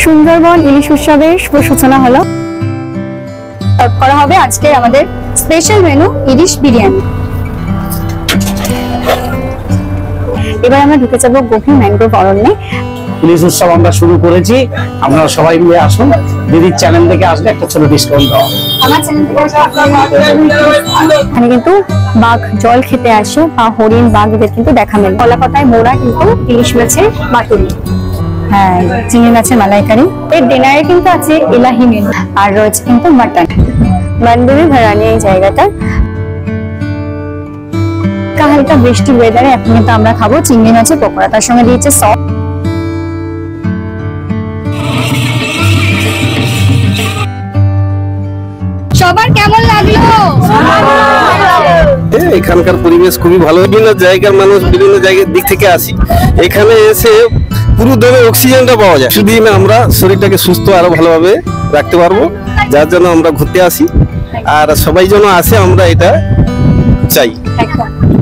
সুন্দরবন ইলিশ উৎসবের শুভ সূচনা হলো। করা হবে আজকে আমাদের স্পেশাল মেনু ইলিশ বিরিয়ানি। এবার আমরা ঢুকে যাবো গভীর ম্যানগ্রোভ অরণ্যে। ইলিশ উৎসব আমরা শুরু করেছি, আপনারা সবাই মিলে আসুন। দিদির চ্যানেল থেকে আসলে একটা ছোট ডিসকাউন্ট দেওয়া। আমার চ্যানেল থেকে এখানে কিন্তু বাঘ জল খেতে আসে বা হরিণ বাঘ এদের কিন্তু দেখা মেলে। কলাপাতায় মোড়া কিন্তু ইলিশ মাছের বাটুরি, হ্যাঁ চিংড়ি মাছের মালাইকারি। এর ডিনারে কিন্তু আছে এলাহি মেনু, আর রয়েছে কিন্তু মাটন। বান্ধবী ভাড়ানি এই জায়গাটা। হালকা বৃষ্টি ওয়েদারে এখন কিন্তু আমরা খাবো চিংড়ি মাছের পকোড়া, তার সঙ্গে দিয়েছে সস। সবার কেমন লাগলো? এখানকার পরিবেশ খুবই ভালো। বিভিন্ন জায়গার মানুষ বিভিন্ন জায়গার দিক থেকে আসি, এখানে এসে পুরো দমে অক্সিজেনটা পাওয়া যায়। শুধু আমরা শরীরটাকে সুস্থ আরো ভালোভাবে রাখতে পারবো, যার জন্য আমরা ঘুরতে আসি। আর সবাই যেন আসে, আমরা এটা চাই।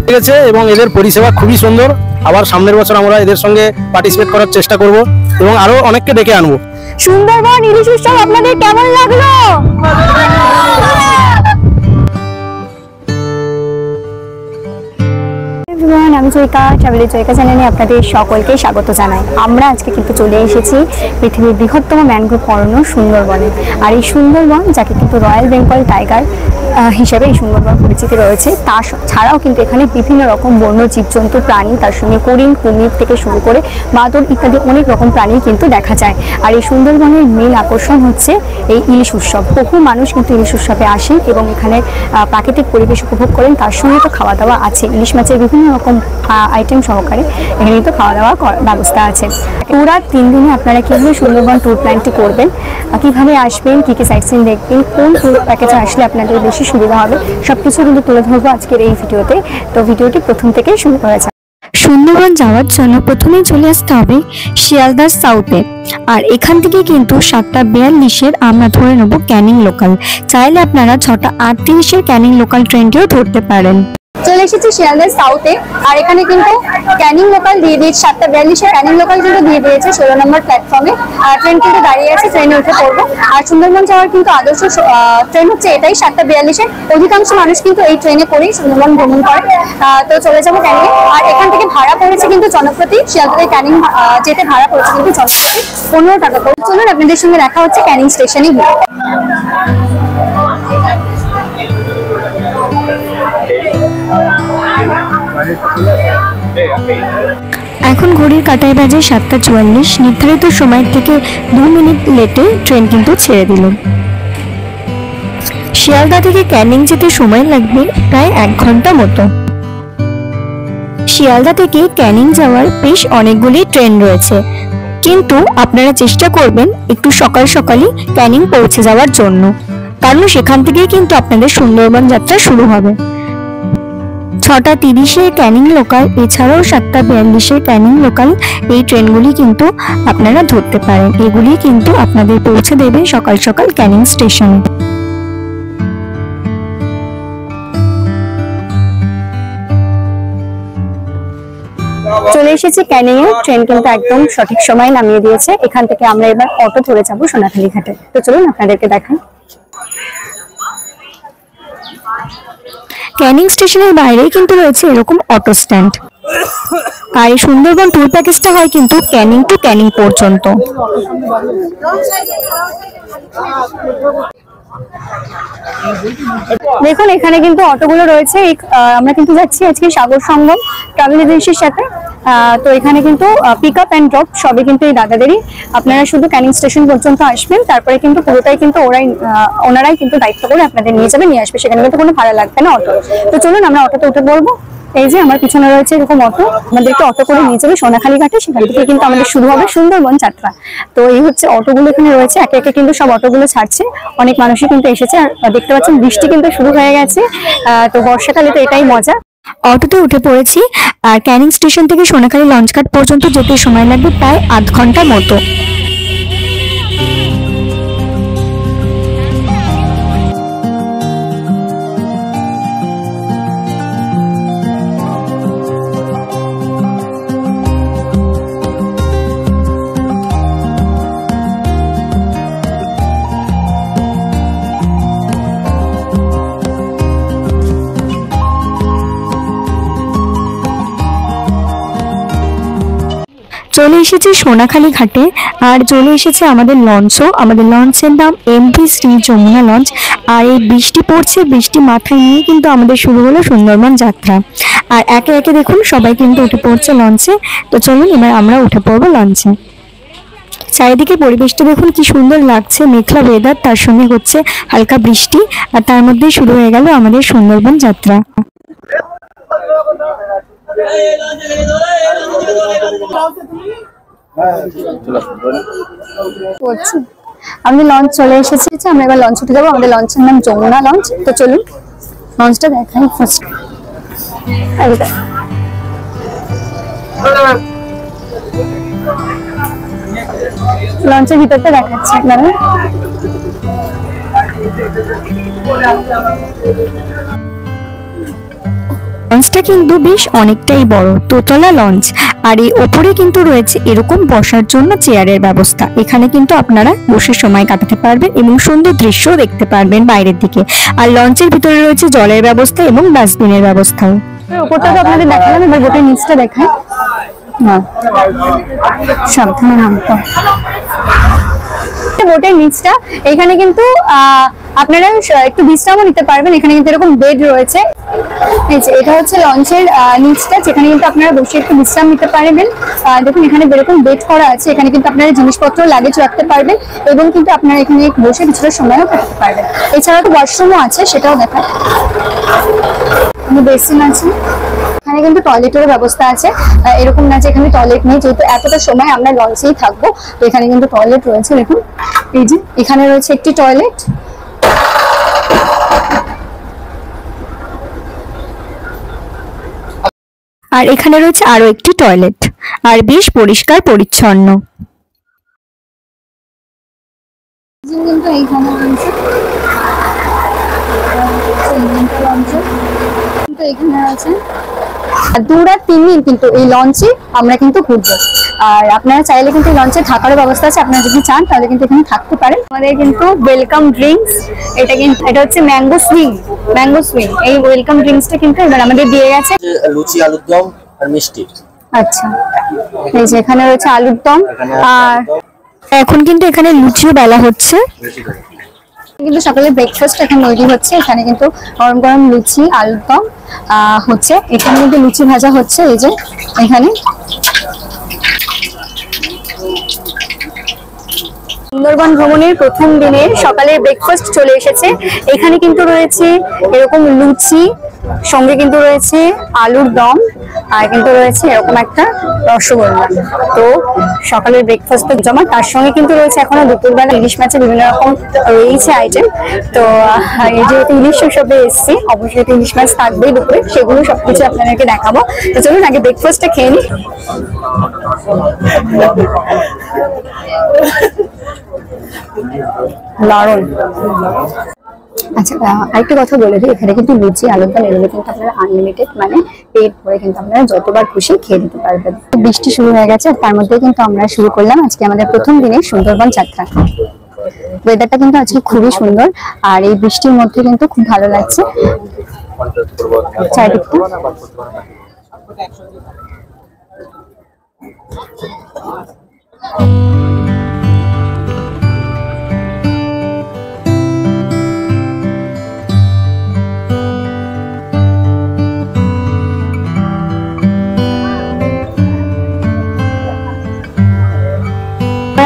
ঠিক আছে, এবং এদের পরিষেবা খুবই সুন্দর। আবার সামনের বছর আমরা এদের সঙ্গে পার্টিসিপেট করার চেষ্টা করব এবং আরো অনেককে ডেকে আনবো। সুন্দরবন ইলিশ উৎসব আপনাদের কেমন লাগলো? আমি জয়িকা, ট্রাভেলের জয়িকা চ্যানেলে আপনাদের সকলকে স্বাগত জানাই। আমরা আজকে কিন্তু চলে এসেছি পৃথিবীর বৃহত্তম ম্যানগ্রোভ অরণ্য সুন্দরবনে। আর এই সুন্দরবন, যাকে কিন্তু রয়্যাল বেঙ্গল টাইগার হিসেবে এই সুন্দরবন পরিচিতি রয়েছে, তা ছাড়াও কিন্তু এখানে বিভিন্ন রকম বন্য জীবজন্তু প্রাণী, তার সঙ্গে হরিণ কুমির থেকে শুরু করে বাদর ইত্যাদি অনেক রকম প্রাণী কিন্তু দেখা যায়। আর এই সুন্দরবনের মেন আকর্ষণ হচ্ছে এই ইলিশ উৎসব। বহু মানুষ কিন্তু ইলিশ উৎসবে আসেন এবং এখানে প্রাকৃতিক পরিবেশ উপভোগ করেন। তার সঙ্গে তো খাওয়া দাওয়া আছে, ইলিশ মাছের বিভিন্ন রকম আইটেম সহকারে এখানে কিন্তু খাওয়া দাওয়ার ব্যবস্থা আছে। পুরা 3 দিনে আপনারা কিভাবে সুন্দরবন ট্যুর প্ল্যানটি করবেন, কিভাবে আসবেন, কি কি সাইট সিন দেখবেন, কোন ট্যুর প্যাকেজে আসলে আপনাদের বেশি সুবিধা হবে, সবকিছু কিন্তু তুলে ধরবো আজকের এই ভিডিওতে। তো ভিডিওটি প্রথম থেকে শুরু করা যাক। সুন্দরবন যাওয়ার জন্য প্রথমেই চলে আসতে হবে শিয়ালদার সাউথে। আর এখান থেকে কিন্তু 7:42 আমরা ধরে নেব ক্যানিং লোকাল। চাইলে আপনারা 6:38 ক্যানিং লোকাল ট্রেনটিও ধরতে পারেন। চলে এসেছি শিয়ালদার সাউথে, আর এখানে কিন্তু ক্যানিং লোকাল দিয়ে দিয়েছে 7:42 ক্যানিং লোকাল কিন্তু দিয়ে দিয়েছে 16 নম্বর প্ল্যাটফর্মে। ট্রেন কিন্তু দাঁড়িয়ে আছে, ট্রেনে উঠে পড়বো। আর সুন্দরবন যাওয়ার কিন্তু আদর্শ ট্রেন হচ্ছে এটাই 7:42। অধিকাংশ মানুষ কিন্তু এই ট্রেনে করেই সুন্দরবন ভ্রমণ করে। তো চলে যাবো ক্যানিং। আর এখান থেকে ভাড়া পড়েছে কিন্তু জনপ্রতি, শিয়ালদা থেকে ক্যানিং যেতে ভাড়া পড়েছে কিন্তু জনপ্রতি 15 টাকা করে। চলুন আপনাদের সঙ্গে দেখা হচ্ছে ক্যানিং স্টেশনে গিয়ে। এখন ঘড়ির কাঁটায় বাজে 7:44। নির্ধারিত সময় থেকে 2 মিনিট লেটে ট্রেন কিন্তু ছেড়ে দিল। শিয়ালদা থেকে ক্যানিং যেতে সময় লাগবে প্রায় 1 ঘন্টা মতো। শিয়ালদা থেকে ক্যানিং যাওয়ার বেশ অনেকগুলি ট্রেন রয়েছে, কিন্তু আপনারা চেষ্টা করবেন একটু সকাল সকালই ক্যানিং পৌঁছে যাওয়ার জন্য, কারণ সেখান থেকেই কিন্তু আপনাদের সুন্দরবন যাত্রা শুরু হবে। 6:30 ক্যানিং লোকাল, এছাড়াও 7:42 ক্যানিং লোকাল, এই ট্রেনগুলি কিন্তু আপনারা ধরতে পারেন। এগুলি কিন্তু আপনাদের পৌঁছে দেবে সকাল সকাল ক্যানিং স্টেশনে। চলে এসেছি ক্যানিং এ। ট্রেন কিন্তু একদম সঠিক সময় নামিয়ে দিয়েছে। এখান থেকে আমরা এবার অটো ধরে যাবো সোনাখালী ঘাটে। তো চলুন আপনাদেরকে দেখাই। ক্যানিং স্টেশনের বাইরেই কিন্তু রয়েছে এরকম অটো স্ট্যান্ড। আর এই সুন্দরবন ট্যুর প্যাকেজটা হয় কিন্তু ক্যানিং টু ক্যানিং পর্যন্ত। দেখুন এখানে কিন্তু অটোগুলো রয়েছে। আমরা কিন্তু যাচ্ছি আজকে সাগর সঙ্গম ট্রাভেল এজেন্সির সাথে। তো এখানে কিন্তু পিক আপ অ্যান্ড ড্রপ সবই কিন্তু এই দাদাদেরই। আপনারা শুধু ক্যানিং স্টেশন পর্যন্ত আসবেন, তারপরে কিন্তু পুরোটাই কিন্তু ওনারাই কিন্তু দায়িত্ব করে আপনাদের নিয়ে যাবে, নিয়ে আসবে। সেখানে কিন্তু কোনো ভাড়া লাগবে না অটো। তো চলুন আমরা অটোতে উঠে পড়বো। এই যে আমার পিছনে রয়েছে এরকম অটো, আমাদেরকে অটো করে নিয়ে যাবে সোনাখালী ঘাটে। সেখান থেকে কিন্তু আমাদের শুরু হবে সুন্দরবন যাত্রা। তো এই হচ্ছে অটোগুলো এখানে রয়েছে, একে একে কিন্তু সব অটোগুলো ছাড়ছে। অনেক মানুষই কিন্তু এসেছে। আর দেখতে পাচ্ছেন বৃষ্টি কিন্তু শুরু হয়ে গেছে। তো বর্ষাকালে তো এটাই মজা। অটোতে উঠে পড়েছি। আর ক্যানিং স্টেশন থেকে সোনাখালী লঞ্চঘাট পর্যন্ত যেতে সময় লাগবে প্রায় 1/2 ঘন্টা মতো। চলে এসেছি সোনাখালী ঘাটে, আর চলে এসেছে আমাদের লঞ্চও। আমাদের লঞ্চের নাম এমভি শ্রী যমুনা লঞ্চ। আর এই বৃষ্টি পড়ছে, বৃষ্টি মাথায় নিয়ে কিন্তু আমাদের শুরু হলো সুন্দরবন যাত্রা। আর একে একে দেখুন সবাই কিন্তু উঠে পড়ছে লঞ্চে। তো চলুন এবার আমরা উঠে পড়বো লঞ্চে। চারিদিকে পরিবেশটা দেখুন কি সুন্দর লাগছে, মেঘলা ওয়েদার, তার সঙ্গে হচ্ছে হালকা বৃষ্টি, আর তার মধ্যেই শুরু হয়ে গেল আমাদের সুন্দরবন যাত্রা। আমাদের লঞ্চ চলে এসেছে, আমরা এবার লঞ্চ উঠে যাবো। আমাদের লঞ্চের নাম যমুনা লঞ্চ। তো চলুন লঞ্চটা দেখাই ফার্স্ট। লঞ্চের ভিতরটা দেখাচ্ছে আপনারা। লঞ্চটা কিন্তু বেশ অনেকটাই বড়, দোতলা লঞ্চ। আর এই ওপরে কিন্তু রয়েছে এরকম বসার জন্য চেয়ারের ব্যবস্থা। এখানে কিন্তু আপনারা বসে সময় কাটাতে পারবেন এবং সুন্দর দৃশ্য দেখতে পারবেন বাইরের দিকে। আর লঞ্চের ভিতরে রয়েছে জলের ব্যবস্থা এবং ডাস্টবিনের ব্যবস্থাও। ওপরটা তো আপনাদের দেখালাম, এবার বোটের নিচটা দেখাই। সাবধানে নামতে। বোটের নিচটা, এখানে কিন্তু আপনারা একটু বিশ্রামও নিতে পারবেন। এখানে কিন্তু এরকম বেড রয়েছে। এটা হচ্ছে লঞ্চের নিচটা, যেখানে কিন্তু আপনারা বসে একটু বিশ্রাম নিতে পারবেন। দেখুন এখানে এরকম বেড করা আছে, এখানে কিন্তু আপনারা জিনিসপত্র লাগেজ রাখতে পারবেন এবং কিন্তু আপনারা এখানে বসে কিছুটা সময়ও কাটাতে পারবেন। এছাড়াও তো ওয়াশরুমও আছে, সেটাও দেখায়। বেসিন আছে, এখানে কিন্তু টয়লেটের ব্যবস্থা আছে। এরকম না যে এখানে টয়লেট নেই, যেহেতু এতটা সময় আমরা লঞ্চেই থাকবো, তো এখানে কিন্তু টয়লেট রয়েছে। দেখুন এই যে এখানে রয়েছে একটি টয়লেট। আর এখানে রয়েছে আরো একটি টয়লেট, আর বেশ পরিষ্কার পরিচ্ছন্ন। কিন্তু এইখানে রয়েছে, এখানে আছে 2 রাত 3 দিন কিন্তু এই লঞ্চে আমরা কিন্তু ঘুরবো। আর আপনারা চাইলে কিন্তু লঞ্চে থাকারও ব্যবস্থা আছে, আপনারা যদি চান তাহলে কিন্তু এখানে থাকতে পারেন। আমাদের কিন্তু ওয়েলকাম ড্রিঙ্কস, এটা হচ্ছে ম্যাঙ্গো সুইং। এই ওয়েলকাম ড্রিঙ্কসটা কিন্তু এবার আমাদের দিয়ে গেছে। লুচি, আলুর দম আর মিষ্টি। আচ্ছা, এই যে এখানে রয়েছে আলুর দম, আর এখন কিন্তু এখানে লুচিও বেলা হচ্ছে। কিন্তু সকালে ব্রেকফাস্ট এখন তৈরি হচ্ছে। এখানে কিন্তু গরম গরম লুচি, আলুর দম হচ্ছে। এখানে কিন্তু লুচি ভাজা হচ্ছে। এই যে এখানে সুন্দরবন ভ্রমণের প্রথম দিনের সকালের ব্রেকফাস্ট চলে এসেছে। এখানে কিন্তু রয়েছে এরকম লুচি, সঙ্গে কিন্তু রয়েছে আলুর দম, আর কিন্তু রয়েছে এরকম একটা রসগোল্লা। তো সকালের ব্রেকফাস্ট তো জমা, তার সঙ্গে কিন্তু রয়েছে এখনো দুপুরবেলা ইলিশ মাছের বিভিন্ন রকম রয়েছে আইটেম। তো এই যেহেতু ইলিশ উৎসবে এসছি, অবশ্যই ইলিশ মাছ থাকবেই দুপুরে, সেগুলো সবকিছু আপনাদেরকে দেখাবো। তো চলুন আগে ব্রেকফাস্টটা খেয়ে নিই। দারুণ। আচ্ছা, আরেকটা কথা বলে দিই, এখানে কিন্তু লুচি, আলুর দম এগুলো কিন্তু আপনারা আনলিমিটেড, মানে পেট ভরে কিন্তু আপনারা যতবার খুশি খেয়ে নিতে পারবেন। বৃষ্টি শুরু হয়ে গেছে, আর তার মধ্যে কিন্তু আমরা শুরু করলাম আজকে আমাদের প্রথম দিনের সুন্দরবন যাত্রা। ওয়েদারটা কিন্তু আজকে খুবই সুন্দর, আর এই বৃষ্টির মধ্যে কিন্তু খুব ভালো লাগছে চারিদিকটা।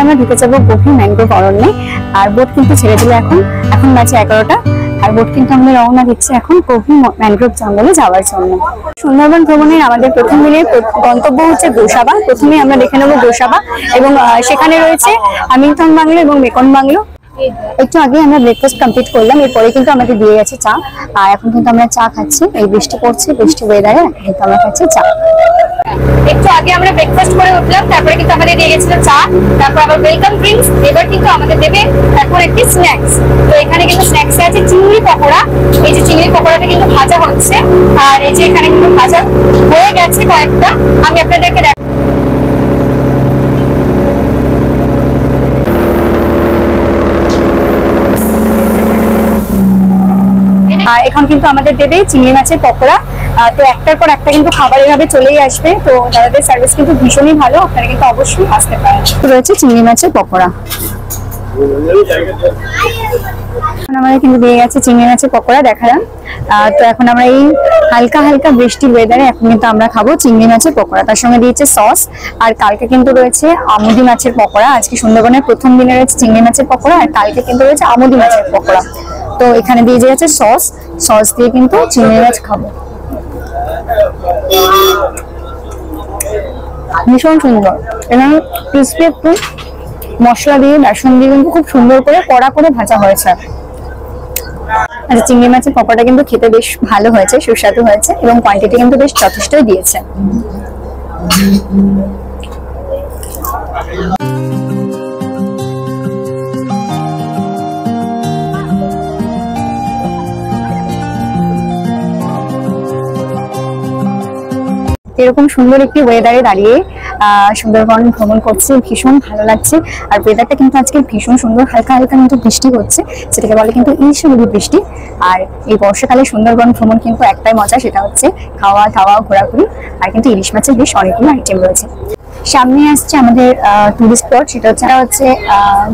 আমরা ঢুকে যাবো গভীর ম্যানগ্রোভ অরণ্যে। আর বোট কিন্তু ছেড়ে দিল এখন বাজে 11টা। আর বোট কিন্তু আমরা রওনা দিচ্ছি এখন গভীর ম্যানগ্রোভ জঙ্গলে যাওয়ার জন্য। সুন্দরবন ভ্রমণের আমাদের প্রথম দিনের গন্তব্য হচ্ছে গোসাবা। প্রথমে আমরা দেখে নেবো গোসাবা, এবং সেখানে রয়েছে আমিনথং বাংলো এবং মেকন বাংলো। একটু আগে আমরা ব্রেকফাস্ট কমপ্লিট করলাম, এরপরে কিন্তু আমাদের দিয়ে গেছে চা। আর এখন কিন্তু আমরা চা খাচ্ছি। এই বৃষ্টি পড়ছে, বৃষ্টি ওয়েদারে কিন্তু আমরা খাচ্ছি চা। একটু আগে আমরা ব্রেকফাস্ট করে উঠলাম, তারপরে কিন্তু আমাদের দিয়ে গেছিল চা, তারপর আবার ওয়েলকাম ড্রিঙ্কস। এবার কিন্তু আমাদের দেবে এখন একটি স্ন্যাক্স। তো এখানে কিন্তু স্ন্যাক্সে আছে চিংড়ি পকোড়া। এই যে চিংড়ি পকোড়াটা কিন্তু ভাজা হচ্ছে, আর এই যে এখানে কিন্তু ভাজা হয়ে গেছে কয়েকটা, আমি আপনাদেরকে দেখ। আর এখন কিন্তু আমাদের দেবে চিংড়ি মাছের পকোড়া। তো একটার পর একটা কিন্তু খাবার এভাবে চলেই আসবে। তো দাদাদের সার্ভিস কিন্তু ভীষণই ভালো, আপনারা কিন্তু অবশ্যই আসতে পারেন। রয়েছে চিংড়ি মাছের পকোড়া, আমাদের কিন্তু দিয়ে গেছে চিংড়ি মাছের পকোড়া দেখালাম। তো এখন আমরা এই হালকা হালকা বৃষ্টির ওয়েদারে এখন কিন্তু আমরা খাবো চিংড়ি মাছের পকোড়া, তার সঙ্গে দিয়েছে সস। আর কালকে কিন্তু রয়েছে আমুদি মাছের পকোড়া, আজকে সুন্দরবনের প্রথম দিনে রয়েছে চিংড়ি মাছের পকোড়া, আর কালকে কিন্তু রয়েছে আমুদি মাছের পকোড়া। তো এখানে দিয়ে গেছে সস, সস দিয়ে কিন্তু চিংড়ি মাছ খাবো, ভীষণ সুন্দর। এখানে ক্রিসপি একটু মশলা দিয়ে বেসন দিয়ে কিন্তু খুব সুন্দর করে কড়া করে ভাজা হয়েছে। আচ্ছা, চিংড়ি মাছের পকোড়াটা কিন্তু খেতে বেশ ভালো হয়েছে, সুস্বাদু হয়েছে এবং কোয়ান্টিটি কিন্তু বেশ যথেষ্টই দিয়েছে। এরকম সুন্দর একটি ওয়েদারে দাঁড়িয়ে সুন্দরবন ভ্রমণ করছি, ভীষণ ভালো লাগছে। আর ওয়েদারটা কিন্তু আজকে ভীষণ সুন্দর, হালকা হালকা কিন্তু বৃষ্টি হচ্ছে, সেটাকে বলে কিন্তু ইলশিমুলি বৃষ্টি। আর এই বর্ষাকালে সুন্দরবন ভ্রমণ কিন্তু একটাই মজা, সেটা হচ্ছে খাওয়া দাওয়া ঘোরাঘুরি, আর কিন্তু ইলিশ মাছের বেশ অনেকগুলো আইটেম রয়েছে। সামনে আসছে আমাদের টুরিস্ট স্পট, সেটা হচ্ছে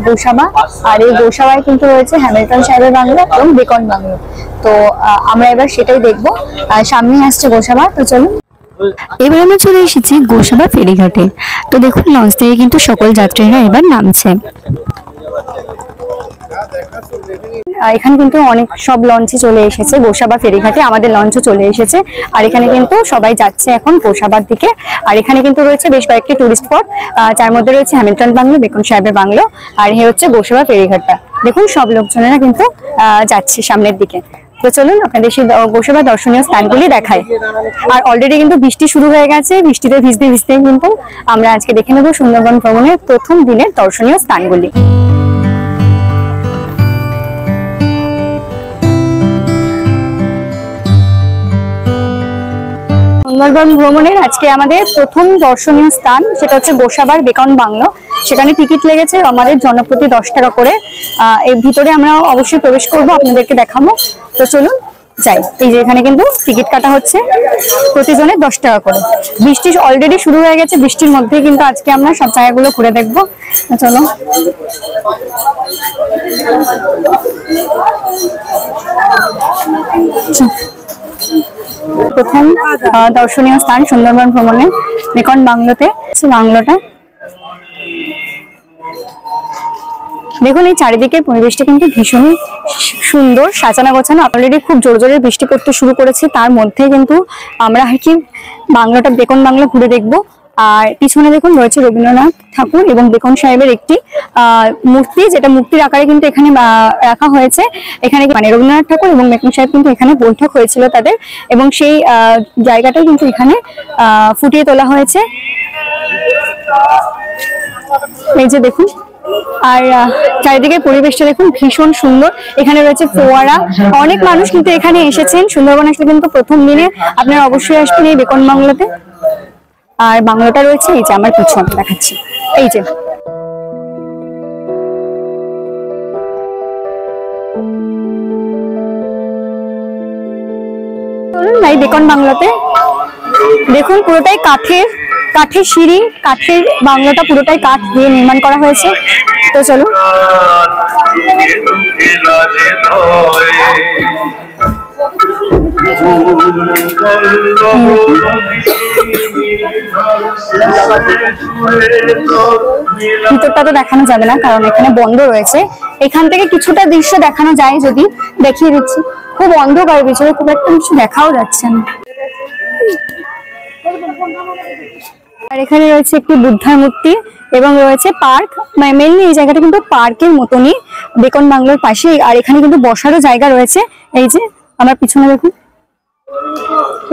গোসাবা। আর এই গোসাবায় কিন্তু রয়েছে হ্যামিল্টন সাহেবের বাংলো এবং বেকন বাংলো। তো আমরা এবার সেটাই দেখবো। সামনে আসছে গোসাবা, তো চলুন। এবার আমরা চলে এসেছি গোসাবা ফেরিঘাটে। তো দেখুন, লঞ্চ থেকে কিন্তু সকল যাত্রীরা এবার নামছে। এখানে কিন্তু অনেক সব লঞ্চে চলে এসেছে গোসাবা ফেরিঘাটে, আমাদের লঞ্চও চলে এসেছে। আর এখানে কিন্তু সবাই যাচ্ছে এখন গোসাবার দিকে। আর এখানে কিন্তু রয়েছে বেশ কয়েকটি টুরিস্ট স্পট, যার মধ্যে রয়েছে হ্যামিল্টন বাংলো, বেকন সাহেবের বাংলো, আর এ হচ্ছে গোসাবা ফেরিঘাটটা। দেখুন, সব লোকজনেরা কিন্তু যাচ্ছে সামনের দিকে। তো চলুন আপনাদের সেই গোসাবা দর্শনীয় স্থানগুলি দেখাই। আর অলরেডি কিন্তু বৃষ্টি শুরু হয়ে গেছে, বৃষ্টিতে ভিজতে ভিজতে কিন্তু আমরা আজকে দেখে নেব সুন্দরবন ভ্রমণের প্রথম দিনের দর্শনীয় স্থানগুলি। সুন্দরবন ভ্রমণের আজকে আমাদের প্রথম দর্শনীয় স্থান, সেটা হচ্ছে গোসাবার বেকন বাংলো। সেখানে টিকিট লেগেছে আমাদের জনপ্রতি 10 টাকা করে। এর ভিতরে আমরা অবশ্যই প্রবেশ করব, আপনাদেরকে দেখাবো। তো চলুন যাই। এই যে এখানে কিন্তু টিকিট কাটা হচ্ছে প্রতিজনের 10 টাকা করে। বৃষ্টি অলরেডি শুরু হয়ে গেছে, বৃষ্টির মধ্যেই কিন্তু আজকে আমরা সব জায়গাগুলো ঘুরে দেখবো। চলো। প্রথম দর্শনীয় স্থান সুন্দরবন ভ্রমণে বেকন বাংলোতে। বাংলোটা দেখুন, এই চারিদিকে পরিবেশটা কিন্তু ভীষণই সুন্দর, সাজানো গোছানো। অলরেডি খুব জোরে জোরে বৃষ্টি পড়তে শুরু করেছে, তার মধ্যে কিন্তু আমরা আর কি বাংলোটা বেকন বাংলো ঘুরে দেখবো। আর পিছনে দেখুন রয়েছে রবীন্দ্রনাথ ঠাকুর এবং বেকন সাহেবের একটি মূর্তি, যেটা মূর্তির আকারে কিন্তু এখানে রাখা হয়েছে। এখানে মানে রবীন্দ্রনাথ ঠাকুর এবং বেকন সাহেব কিন্তু এখানে বৈঠক হয়েছিল তাদের, এবং সেই জায়গাটাও কিন্তু এখানে ফুটিয়ে তোলা হয়েছে। এই যে দেখুন, আর চারিদিকে পরিবেশটা দেখুন ভীষণ সুন্দর। এখানে রয়েছে ফোয়ারা, অনেক মানুষ কিন্তু এখানে এসেছেন। সুন্দরবন আসলে কিন্তু প্রথম দিনে আপনারা অবশ্যই আসবেন এই বেকন বাংলোতে। আর বাংলোটা রয়েছে এই যে আমার পিছনে দেখাচ্ছি, এই যে এই বেকন বাংলোতে দেখুন পুরোটাই কাঠের সিঁড়ি, কাঠের বাংলোটা পুরোটাই কাঠ দিয়ে নির্মাণ করা হয়েছে। তো চলুন। ভিতরটা তো দেখানো যাবে না, কারণ এখানে বন্ধ রয়েছে। এখান থেকে কিছুটা দৃশ্য দেখানো যায়, যদি দেখিয়ে দিচ্ছি। খুব অন্ধকার, ভিতরে খুব একটা কিছু দেখাও যাচ্ছে না। আর এখানে রয়েছে একটি বুদ্ধার মূর্তি এবং রয়েছে পার্ক। মেইনলি এই জায়গাটা কিন্তু পার্কের মতনই বেকন বাংলোর পাশে। আর এখানে কিন্তু বসারও জায়গা রয়েছে, এই যে আমার পিছনে দেখুন,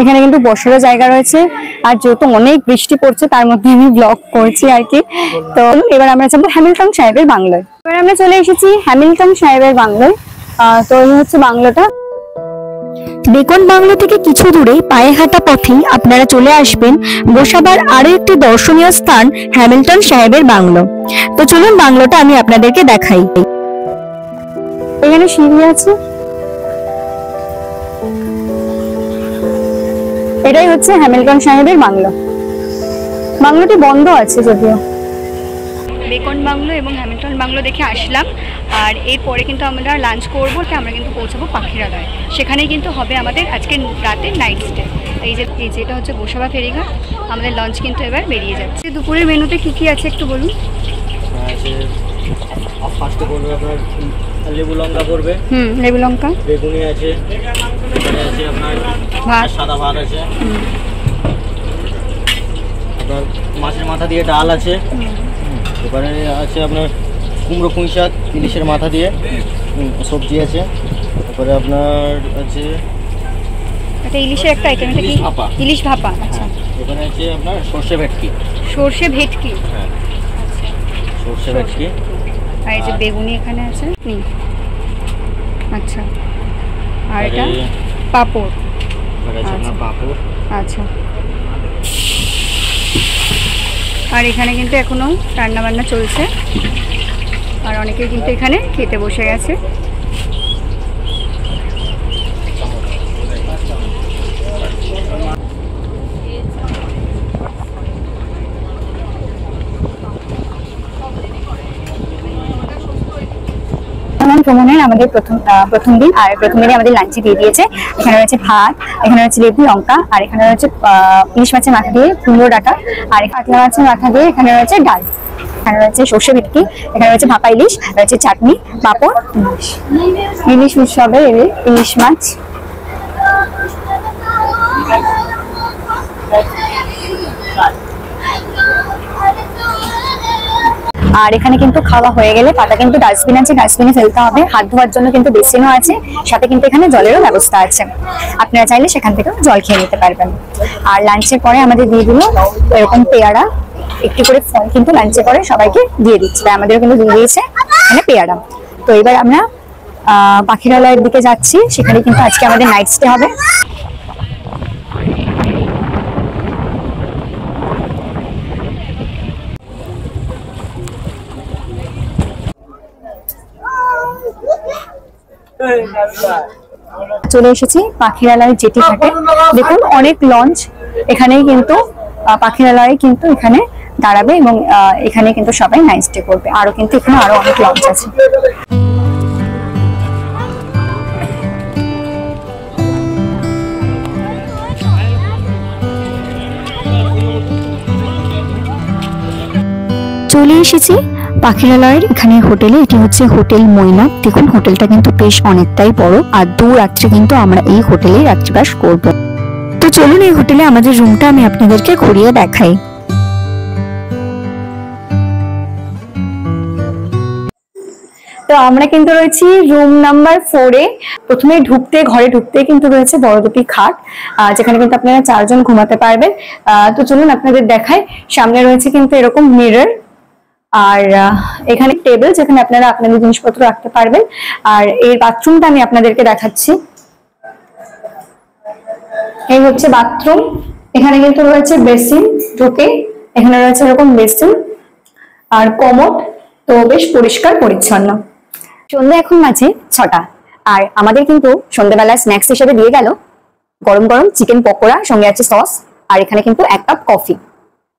এখানে কিন্তু বসারও জায়গা রয়েছে। আর যেহেতু অনেক বৃষ্টি পড়ছে, তার মধ্যে আমি ব্লগ করছি আর কি। তো এবার আমরা যাবো হ্যামিল্টন সাহেবের বাংলোয়। এবার আমরা চলে এসেছি হ্যামিল্টন সাহেবের বাংলোয়। তো এই হচ্ছে বাংলোটা। বেকন বাংলো থেকে কিছু দূরে পায়ে হাঁটা পথেই আপনারা চলে আসবেন গোসাবার আরো একটি দর্শনীয় স্থান হ্যামিল্টন সাহেবের বাংলো। তো চলুন বাংলোটা আমি আপনাদেরকে দেখাই। এখানে সিঁড়ি আছে, এটাই হচ্ছে হ্যামিল্টন সাহেবের বাংলো। বাংলোটি বন্ধ আছে যদিও। বেকন বাংলো এবং হ্যামিল্টন বাংলো দেখে আসলাম, আর এরপরে কিন্তু আমরা লাঞ্চ করবো, আমরা কিন্তু পৌঁছাবো পাখিরালয়। সেখানেই কিন্তু হবে আমাদের আজকে রাতে নাইট স্টে। এই যেটা হচ্ছে গোসাবা ফেরিঘাট, আমাদের লঞ্চ কিন্তু এবার বেরিয়ে যাচ্ছে। দুপুরের মেনুতে কি কি আছে একটু বলুন। ফার্স্টে করবে আপনার লেবু লঙ্কা করবে, লেবু লঙ্কা, বেগুনি আছে, এখানে আছে আপনার ভাত, সাদা ভাত আছে, আপনার মাছের মাথা দিয়ে ডাল আছে, এবারে আছে আপনার কুমড়ো পুঁই শাক ইলিশের মাথা দিয়ে সবজি আছে, তারপরে আপনার আছে এটা ইলিশের একটা আইটেম, এটা কি? ইলিশ ভাপা। আচ্ছা, এখানে আছে আপনার সর্ষে ভেটকি। সর্ষে ভেটকি, হ্যাঁ সর্ষে ভেটকি। আর এই যে বেগুনি এখানে আছে। আচ্ছা, আর এটা পাঁপড়। আপনার পাঁপড়। আচ্ছা, আর এখানে কিন্তু এখনো রান্না বান্না চলছে, আর অনেকেই কিন্তু এখানে খেতে বসে গেছে। ভ্রমণের আমাদের প্রথম দিন, আর প্রথম দিনে আমাদের লাঞ্চে দিয়ে দিয়েছে। এখানে রয়েছে ভাত, এখানে রয়েছে লেবু লঙ্কা, আর এখানে রয়েছে ইলিশ মাছের মাথা দিয়ে কুমড়ো ডাঁটা, আর কাতলা মাছের মাথা দিয়ে এখানে রয়েছে ডাল, এখানে রয়েছে সর্ষে ভেটকি, এখানে রয়েছে ভাপা ইলিশ, রয়েছে চাটনি, পাঁপড়, ইলিশ উৎসবে ইলিশ মাছ। আর এখানে কিন্তু খাওয়া হয়ে গেলে পাতা কিন্তু ডাস্টবিন আছে, ডাস্টবিনে ফেলতে হবে। হাত ধোয়ার জন্য কিন্তু বেসিনও আছে, সাথে কিন্তু এখানে জলেরও ব্যবস্থা আছে, আপনারা চাইলে সেখান থেকেও জল খেয়ে নিতে পারবেন। আর লাঞ্চের পরে আমাদের দিয়ে দিল এরকম পেয়ারা, একটি করে ফল কিন্তু লাঞ্চের পরে সবাইকে দিয়ে দিচ্ছে, তাই আমাদেরও কিন্তু দিয়ে দিয়েছে এখানে পেয়ারা। তো এবার আমরা পাখিরালয়ের দিকে যাচ্ছি, সেখানে কিন্তু আজকে আমাদের নাইট স্টে হবে। চলে এসেছি পাখিরালয় জেটি ঘাটে। দেখুন অনেক লঞ্চ এখানেই কিন্তু পাখিরালয়ে কিন্তু এখানে দাঁড়াবে, এবং এখানে কিন্তু সবাই নাইট স্টে করবে। আরো কিন্তু এখানে আরো অনেক লঞ্চ আছে। চলে এসেছি পাখিরালয়ের এখানে হোটেলে। এটি হচ্ছে হোটেল মৈনাক। দেখুন হোটেলটা কিন্তু বেশ অনেকটাই বড়, আর দু রাত্রে কিন্তু আমরা এই হোটেলে রাত্রিবাস করব। তো চলুন এই হোটেলে আমাদের রুমটা আমি আপনাদেরকে ঘুরিয়ে দেখাই। তো আমরা কিন্তু রয়েছি রুম নাম্বার 4-এ। প্রথমে ঘরে ঢুকতে কিন্তু রয়েছে বড় দুটি খাট, যেখানে কিন্তু আপনারা 4 জন ঘুমাতে পারবেন। তো চলুন আপনাদের দেখাই। সামনে রয়েছে কিন্তু এরকম মিরর, আর এখানে টেবিল, যেখানে আপনারা আপনাদের জিনিসপত্র রাখতে পারবেন। আর এই বাথরুমটা আমি আপনাদেরকে দেখাচ্ছি। এই হচ্ছে বাথরুম। এখানে কিন্তু রয়েছে বেসিন, ঢুকে এখানে রয়েছে এরকম বেসিন আর কমোড। তো বেশ পরিষ্কার পরিচ্ছন্ন। সন্ধ্যা এখন বাজে 6টা, আর আমাদের কিন্তু সন্ধ্যাবেলা স্ন্যাক্স হিসেবে দিয়ে গেল গরম গরম চিকেন পকোড়া, সঙ্গে আছে সস, আর এখানে কিন্তু 1 কাপ কফি।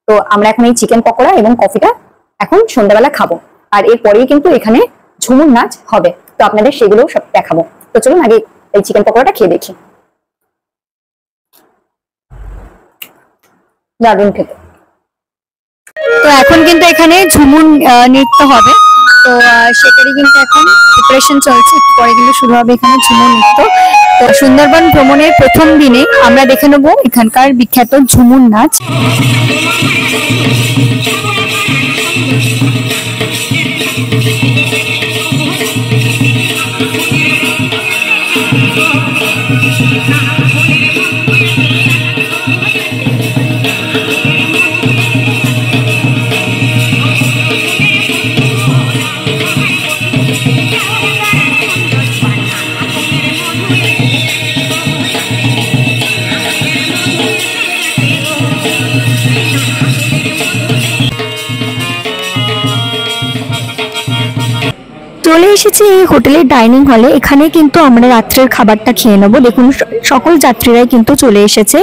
তো আমরা এখন এই চিকেন পকোড়া এবং কফিটা এখন সন্ধ্যাবেলা খাবো, আর এরপরেই কিন্তু এখানে ঝুমুর নাচ হবে। তো আপনাদের সেগুলো সব দেখাবো। তো চলুন আগে এই চিকেন পকোড়াটা খেয়ে দেখি। দারুণ খেতে। তো এখন কিন্তু এখানে ঝুমুর নৃত্য হবে, তো সেটারই কিন্তু এখন প্রিপারেশন চলছে। একটু পরে কিন্তু শুরু হবে এখানে ঝুমুর নৃত্য। তো সুন্দরবন ভ্রমণের প্রথম দিনে আমরা দেখে নেব এখানকার বিখ্যাত ঝুমুর নাচ। চলে এসেছি এই হোটেলের ডাইনিং হলে। এখানে কিন্তু আমরা রাত্রের খাবারটা খেয়ে নেবো। দেখুন সকল যাত্রীরাই কিন্তু চলে এসেছে।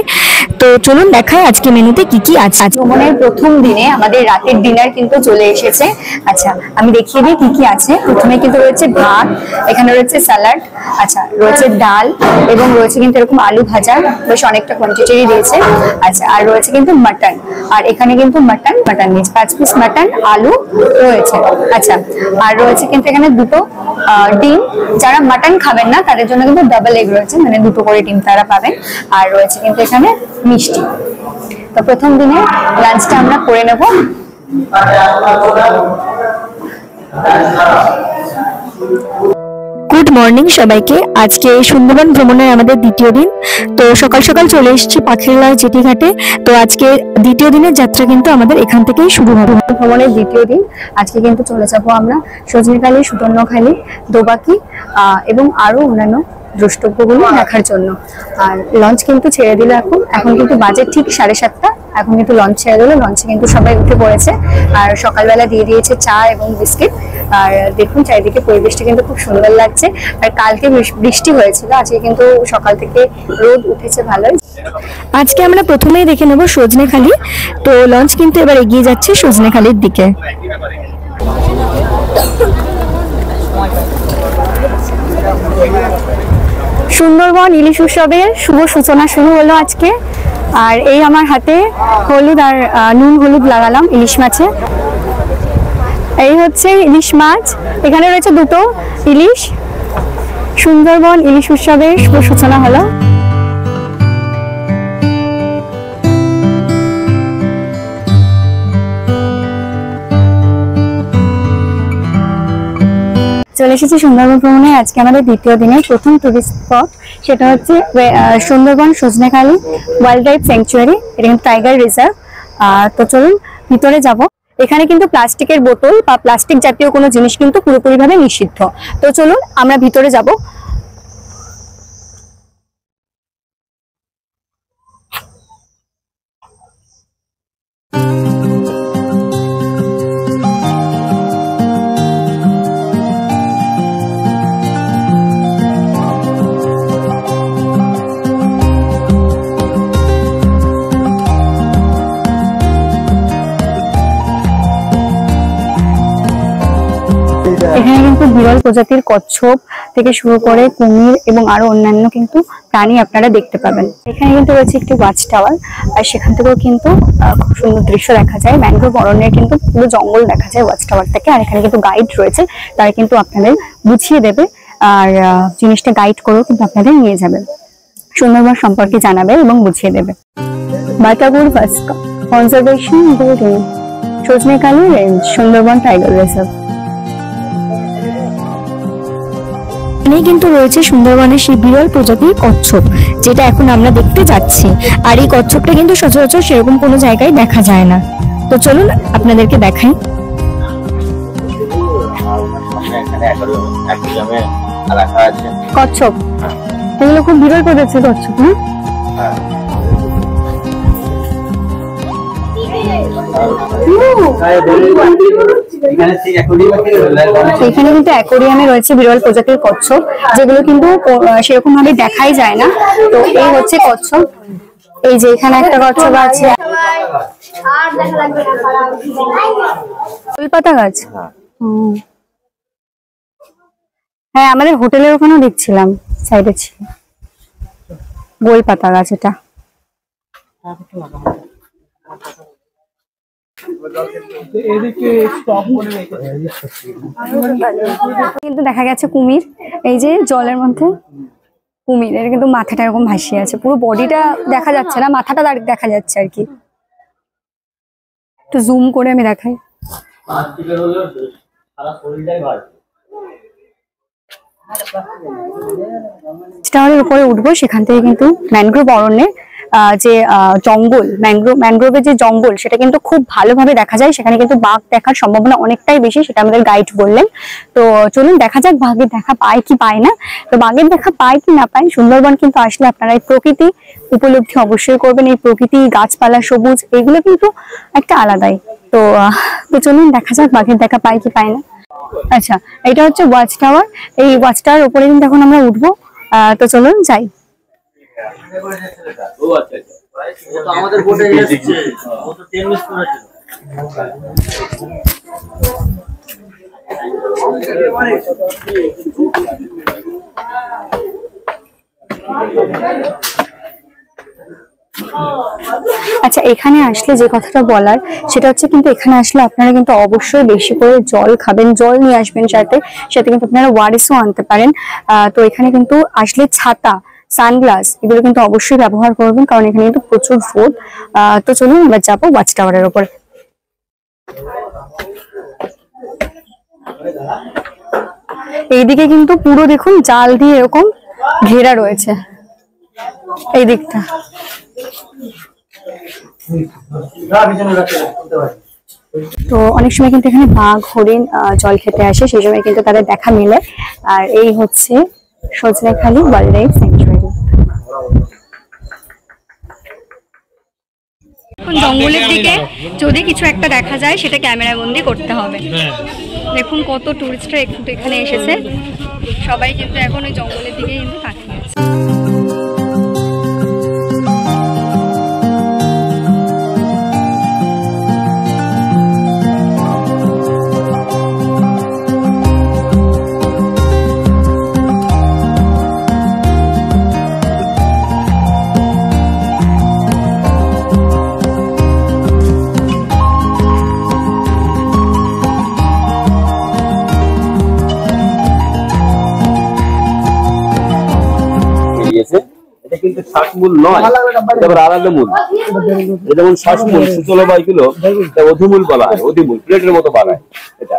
তো চলুন দেখাই আজকে মেনুতে কি কি আছে। ভ্রমণের প্রথম দিনে আমাদের রাতের ডিনার কিন্তু চলে এসেছে। আচ্ছা, আমি দেখিয়ে দিই কি কি আছে। প্রথমে কিন্তু রয়েছে ভাত, এখানে রয়েছে স্যালাড, আচ্ছা রয়েছে ডাল, এবং রয়েছে কিন্তু এরকম আলু ভাজা, বেশ অনেকটা কোয়ান্টিটি দিয়েছে। আচ্ছা, আর রয়েছে কিন্তু মাটন, আর এখানে কিন্তু মাটন মিক্স 5 পিস মাটন, আলু রয়েছে। আচ্ছা, আর রয়েছে কিন্তু এখানে দুটো ডিম, যারা মাটন খাবেন না তাদের জন্য কিন্তু ডাবল এগ রয়েছে, মানে দুটো করে ডিম তারা পাবেন। আর রয়েছে কিন্তু এখানে মিষ্টি। তো প্রথম দিনে লাঞ্চটা আমরা করে নেব। গুড মর্নিং সবাইকে। আজকে সুন্দরবন ভ্রমণের আমাদের দ্বিতীয় দিন। তো সকাল সকাল চলে এসেছি পাখিরলা জেটিঘাটে। তো আজকে দ্বিতীয় দিনের যাত্রা কিন্তু আমাদের এখান থেকেই শুরু হবে। ভ্রমণের দ্বিতীয় দিন আজকে কিন্তু চলে যাব আমরা সজনেখালি, সুবর্ণখালি, দোবাকি এবং আরো অন্যান্য দ্রষ্টব্যগুলো দেখার জন্য। আর লঞ্চ কিন্তু ছেড়ে দিল এখন কিন্তু বাজে ঠিক 7:30। এখন কিন্তু লঞ্চ ছেড়ে দিল, লঞ্চে কিন্তু সবাই উঠে পড়েছে। আর সকালবেলা দিয়ে দিয়েছে চা এবং বিস্কিট। আর দেখুন চারিদিকে পরিবেশটা কিন্তু খুব সুন্দর লাগছে। আর কালকে বৃষ্টি হয়েছিল, আজকে কিন্তু সকাল থেকে রোদ উঠেছে ভালোই। আজকে আমরা প্রথমেই দেখে নেব সজনেখালি। তো লঞ্চ কিন্তু এবার এগিয়ে যাচ্ছে সজনেখালির দিকে। সুন্দরবন ইলিশ উৎসবের শুভ সূচনা শুরু হলো আজকে। আর এই আমার হাতে হলুদ আর নুন হলুদ লাগালাম ইলিশ মাছে। এই হচ্ছে ইলিশ মাছ, এখানে রয়েছে দুটো ইলিশ। সুন্দরবন ইলিশ উৎসবের শুভ সূচনা হলো। চলে এসেছি সুন্দরবন ভ্রমণে। আজকে আমাদের দ্বিতীয় দিনের প্রথম টুরিস্ট স্পট, সেটা হচ্ছে Sundarban Sajnekhali wild life sanctuary. এটা কিন্তু টাইগার রিজার্ভ। তো চলুন ভিতরে যাব। এখানে কিন্তু প্লাস্টিকের বোতল বা প্লাস্টিক জাতীয় কোনো জিনিস কিন্তু পুরোপুরিভাবে নিষিদ্ধ। তো চলুন আমরা ভিতরে যাব। এখানে কিন্তু বিরল প্রজাতির কচ্ছপ থেকে শুরু করে কুমির এবং আরো অন্যান্য কিন্তু প্রাণী আপনারা দেখতে পাবেন। এখানে কিন্তু রয়েছে একটি ওয়াচ টাওয়ার, আর সেখান থেকেও কিন্তু খুব সুন্দর দৃশ্য দেখা যায়। ম্যানগ্রোভ অরণ্যের কিন্তু পুরো জঙ্গল দেখা যায় ওয়াচ টাওয়ার থেকে। আর এখানে কিন্তু গাইড রয়েছে, তারা কিন্তু আপনাদের বুঝিয়ে দেবে আর জিনিসটা গাইড করেও কিন্তু আপনাদের নিয়ে যাবে, সুন্দরবন সম্পর্কে জানাবে এবং বুঝিয়ে দেবে। বাটাগুড় ভাস্কা conservation building, Sajnekhali range, Sundarban tiger reserve. এখানেই কিন্তু রয়েছে সুন্দরবনের সেই বিরল প্রজাতির কচ্ছপ, যেটা এখন আমরা দেখতে যাচ্ছি। আর এই কচ্ছপটা কিন্তু সচরাচর সেরকম কোনো জায়গায় দেখা যায় না। তো চলুন আপনাদেরকে দেখাই। কচ্ছপ, এগুলো খুব বিরল প্রজাতির কচ্ছপ না? এখানে কিন্তু অ্যাকোরিয়ামে রয়েছে বিরল প্রজাতির কচ্ছপ, যেগুলো কিন্তু সেরকম ভাবে দেখাই যায় না। তো এই হচ্ছে কচ্ছপ। এই যে এখানে একটা কচ্ছপ আছে। বেলপাতা গাছ, হ্যাঁ আমাদের হোটেলের ওখানেও দেখছিলাম, সাইডে ছিল গোলপাতা গাছ। এটা কিন্তু দেখা গেছে কুমির, এই যে জলের মধ্যে কুমির, এর কিন্তু মাথাটা এরকম ভাসিয়ে আছে, পুরো বডিটা দেখা যাচ্ছে না, মাথাটা দেখা যাচ্ছে আর কি। একটু জুম করে আমি দেখাই। টাওয়ারের উপরে উঠবো, সেখান থেকে কিন্তু ম্যানগ্রোভ অরণ্যের যে জঙ্গল, ম্যানগ্রোভের যে জঙ্গল, সেটা কিন্তু খুব ভালোভাবে দেখা যায়। সেখানে কিন্তু বাঘ দেখার সম্ভাবনা অনেকটাই বেশি, সেটা আমাদের গাইড বললেন। তো চলুন দেখা যাক বাঘের দেখা পায় কি পায় না। তো বাঘের দেখা পায় কি না পায়, সুন্দরবন কিন্তু আসলে আপনারা এই প্রকৃতি উপলব্ধি অবশ্যই করবেন। এই প্রকৃতি, গাছপালা, সবুজ, এগুলো কিন্তু একটা আলাদাই। তো চলুন দেখা যাক বাঘের দেখা পায় কি পায় না। আচ্ছা, এটা হচ্ছে ওয়াচ টাওয়ার। এই ওয়াচ টাওয়ার উপরে কিন্তু এখন আমরা উঠবো। তো চলুন যাই। ও তো আমাদের বোটে এসেছে, ও তো 10 মিস করেছিল। আচ্ছা, এখানে আসলে যে কথাটা বলার সেটা হচ্ছে কিন্তু এখানে আসলে আপনারা কিন্তু অবশ্যই বেশি করে জল খাবেন, জল নিয়ে আসবেন সাথে সাথে কিন্তু আপনারা ওয়ারেসও আনতে পারেন। তো এখানে কিন্তু আসলে ছাতা, সানগ্লাস এগুলো কিন্তু অবশ্যই ব্যবহার করবেন, কারণ এখানে কিন্তু প্রচুর ভোট। তো চলুন এবার যাবো ওয়াচ টাওয়ারের উপর। এইদিকে কিন্তু পুরো দেখুন জাল দিয়ে এরকম ঘেরা রয়েছে এই দিকটা। তো অনেক সময় কিন্তু এখানে বাঘ, হরিণ জল খেতে আসে, সেই সময় কিন্তু তাদের দেখা মেলে। আর এই হচ্ছে সজনেখালি ওয়াইল্ড লাইফ স্যাংচুয়ারি। জঙ্গলের দিকে যদি কিছু একটা দেখা যায় সেটা ক্যামেরা বন্দি করতে হবে। দেখুন কত টুরিস্টরা এখানে এসেছে, সবাই কিন্তু এখন ওই জঙ্গলের দিকে কিন্তু তাকিয়ে আছে। এটা কিন্তু শ্বাসমূল নয়, এটা আবার আলাদা মূল। যেমন শ্বাসমূল, সুতলবাইগুলো অধিমূল বলা হয়, অধিমূল প্লেটের মতো বানায়। এটা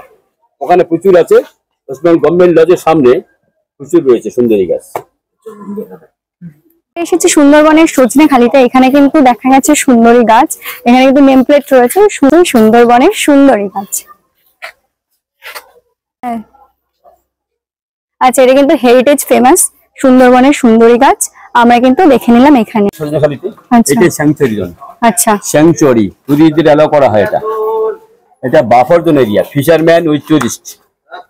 ওখানে প্রচুর আছে, গভর্নমেন্ট লজের সামনে প্রচুর রয়েছে সুন্দরী গাছ। এসেছি সুন্দরবনের সজনেখালিতে, এখানে কিন্তু দেখা যাচ্ছে সুন্দরী গাছ। এখানে কিন্তু নেম প্লেট রয়েছে সুন্দরবনের সুন্দরী গাছ। আচ্ছা, এটা কিন্তু হেরিটেজ ফেমাস সুন্দরবনের সুন্দরী গাছ, আমরা কিন্তু দেখে নিলাম এখানে। সজনেখালিতে আচ্ছা। এটা স্যাংচুয়ারি জোন। আচ্ছা, স্যাংচুয়ারি টুরিস্টদের অ্যালাউ করা হয়। এটা buffer zone area, fisherman with tourist.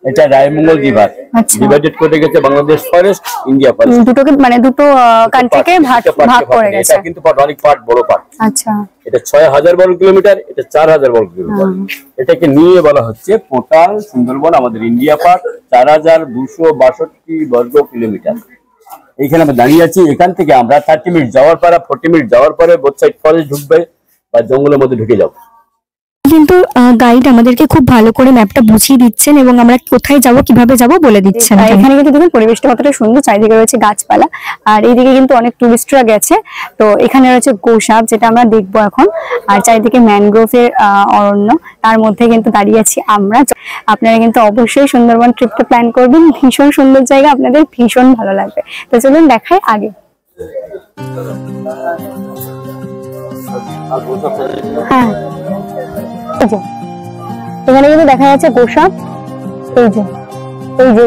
এটা রায়মঙ্গল রিভার আচ্ছা। ডিভাইডেড করে গেছে বাংলাদেশ ফরেস্ট, ইন্ডিয়া ফরেস্ট। দুটোকে মানে দুটো কান্ট্রিকে ভাগ করে গেছে। এটা কিন্তু অনেক পার্ট, বড় পার্ট। আচ্ছা, এটা 6000 বর্গ কিলোমিটার, এটা 4000 বর্গ কিলোমিটার। এটাকে নিয়ে বলা হচ্ছে টোটাল সুন্দরবন আমাদের ইন্ডিয়া পার্ট 4262 বর্গ কিলোমিটার। এইখানে আমরা দাঁড়িয়ে আছি, এখান থেকে আমরা 30 মিনিট যাওয়ার পর 40 মিনিট যাওয়ার পরে বোথ সাইড ফরেস্ট ঢুকবে বা জঙ্গলের মধ্যে ঢুকে যাবো। কিন্তু গাইড আমাদেরকে খুব ভালো করে ম্যাপটা বুঝিয়ে দিচ্ছেন এবং আমরা কোথায় যাব কিভাবে যাব বলে দিচ্ছেন। এখানে কিন্তু দেখুন পরিবেশটা কতটা সুন্দর, চারিদিকে রয়েছে গাছপালা, আর এইদিকে কিন্তু অনেক টুরিস্টরা গেছে। তো এখানে রয়েছে গোসাপ, যেটা আমরা দেখবো এখন, আর চারিদিকে ম্যানগ্রোভের অরণ্য, তার মধ্যে কিন্তু দাঁড়িয়ে আছি আমরা। আপনারা কিন্তু অবশ্যই সুন্দরবন ট্রিপটা প্ল্যান করবেন, ভীষণ সুন্দর জায়গা, আপনাদের ভীষণ ভালো লাগবে। তো চলুন দেখাই আগে। হ্যাঁ, এখানে কিন্তু দেখা যাচ্ছে গোসাপ, এই যে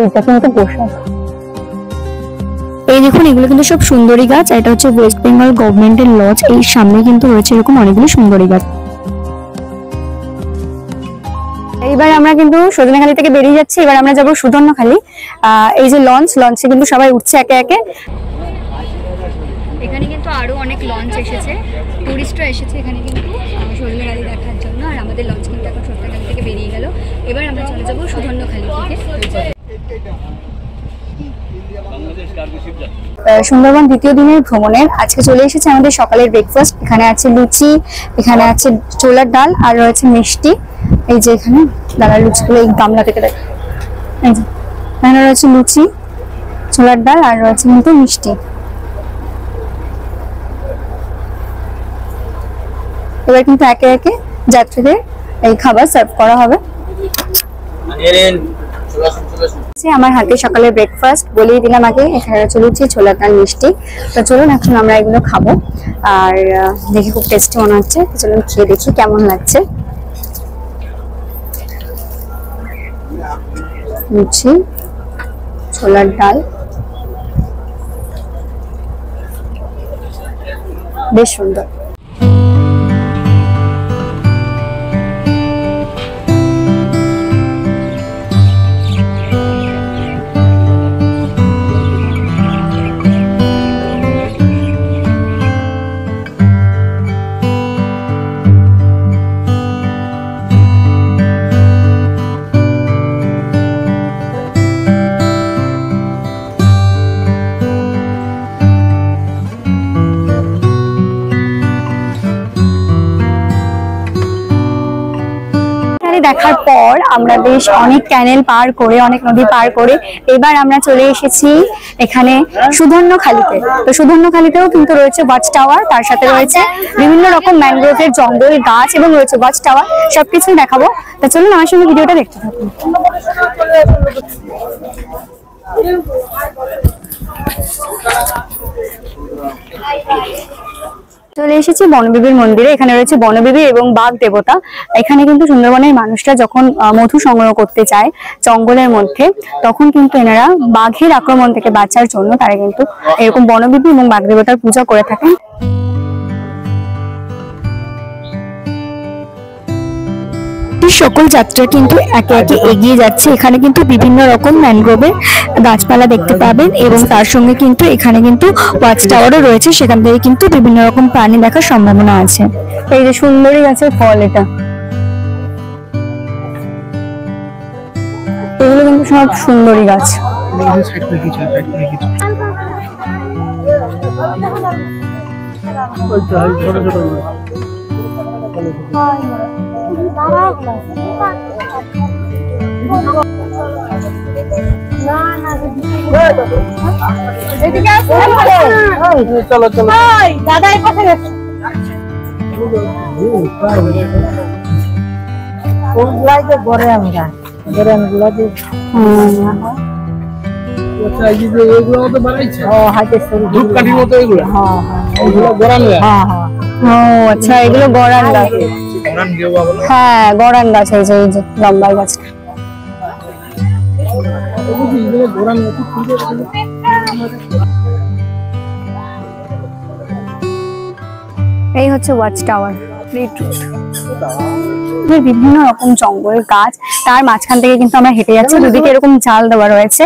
এইটা কিন্তু গোসাপ। এই দেখুন এগুলো কিন্তু সব সুন্দরী গাছ, এটা হচ্ছে ওয়েস্ট বেঙ্গল গভর্নমেন্টের লজ। এই সামনে কিন্তু রয়েছে এরকম অনেকগুলো সুন্দরী গাছ। এইবার আমরা কিন্তু সজনেখালি থেকে বেরিয়ে যাচ্ছি, এবার আমরা যাবো সুধন্যখালি। এই যে লঞ্চে কিন্তু সবাই উঠছে একে একে। এখানে কিন্তু আরো অনেক লঞ্চ এসেছে, টুরিস্টরা এসেছে এখানে কিন্তু সজনেখালি দেখার জন্য। আর আমাদের লঞ্চ কিন্তু এখন সজনেখালি থেকে বেরিয়ে গেল, এবার আমরা চলে যাবো সুধন্যখালি থেকে। সুন্দরবন দ্বিতীয় দিনের ভ্রমণের আজকে চলে এসেছে আমাদের সকালের ব্রেকফাস্ট। এখানে আছে লুচি, এখানে আছে ছোলার ডাল, আর রয়েছে মিষ্টি। এই যে এখানে ডালার লুচিগুলো এই গামলা থেকে দেখ, এই যে এখানে রয়েছে লুচি, ছোলার ডাল, আর রয়েছে কিন্তু মিষ্টি। এবার কিন্তু একে একে যাত্রীদের এই খাবার সার্ভ করা হবে। আমার হাতে সকালের ব্রেকফাস্ট বলেই দিলাম আগে, এখানে রয়েছে লুচি, ছোলার ডাল, মিষ্টি। তো চলুন এখন আমরা এগুলো খাবো, আর দেখে খুব টেস্টি মনে হচ্ছে। চলুন খেয়ে দেখি কেমন লাগছে। লুচি, ছোলার ডাল, বেশ সুন্দর। দেখার পর আমরা বেশ অনেক ক্যানেল পার করে, অনেক নদী পার করে এবার আমরা চলে এসেছি এখানে সুধন্যখালিতে। তো সুধন্যখালিতেও কিন্তু রয়েছে ওয়াচ টাওয়ার, তার সাথে রয়েছে বিভিন্ন রকম ম্যানগ্রোভের জঙ্গল, গাছ এবং রয়েছে ওয়াচ টাওয়ার, সবকিছুই দেখাবো। তো চলুন আমার সঙ্গে ভিডিওটা দেখতে থাকুন। চলে এসেছি বনবিবির মন্দিরে। এখানে রয়েছে বনবিবি এবং বাঘ দেবতা। এখানে কিন্তু সুন্দরবনের মানুষরা যখন মধু সংগ্রহ করতে চায় জঙ্গলের মধ্যে, তখন কিন্তু এনারা বাঘের আক্রমণ থেকে বাঁচার জন্য তারা কিন্তু এরকম বনবিবি এবং বাঘ দেবতার পূজা করে থাকেন। সকল যাত্রা কিন্তু একে একে এগিয়ে যাচ্ছে। এখানে কিন্তু বিভিন্ন রকম ম্যানগ্রোভের গাছপালা দেখতে পাবেন এবং তার সঙ্গে কিন্তু এখানে কিন্তু ওয়াচ টাওয়ারও রয়েছে, সেখান থেকে কিন্তু বিভিন্ন রকম প্রাণী দেখার সম্ভাবনা আছে। এই যে সুন্দরী গাছের ফল, এটা এগুলো কিন্তু সব সুন্দরী গাছ। চলো চলো দাদা এই পাশে গেছে। ঘরে আমরা ধূপকাঠির মতো এগুলো। ও আচ্ছা, এগুলো গড়ান গাছ। হ্যাঁ, গড়ান গাছ। এই যে লম্বা গাছটা। এই হচ্ছে ওয়াচ টাওয়ার। বিভিন্ন রকম জঙ্গল, গাছ, তার মাঝখান থেকে কিন্তু আমরা হেঁটে যাচ্ছি। দুদিকে এরকম জাল দেওয়া রয়েছে।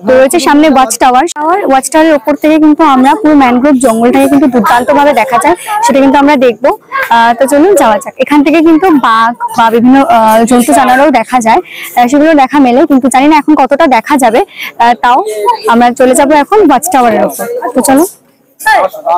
তো রয়েছে সামনে ওয়াচ টাওয়ার। ওয়াচ টাওয়ারের উপর থেকে কিন্তু আমরা পুরো ম্যানগ্রোভ জঙ্গলটাকে কিন্তু দুর্দান্ত ভাবে দেখা যায়, সেটা কিন্তু আমরা দেখবো। তো চলুন যাওয়া যাক। এখান থেকে কিন্তু বাঘ বা বিভিন্ন জন্তু জানোয়ারও দেখা যায়, সেগুলো দেখা মেলে, কিন্তু জানি না এখন কতটা দেখা যাবে। তাও আমরা চলে যাবো এখন ওয়াচ টাওয়ারের উপর। তো চলো।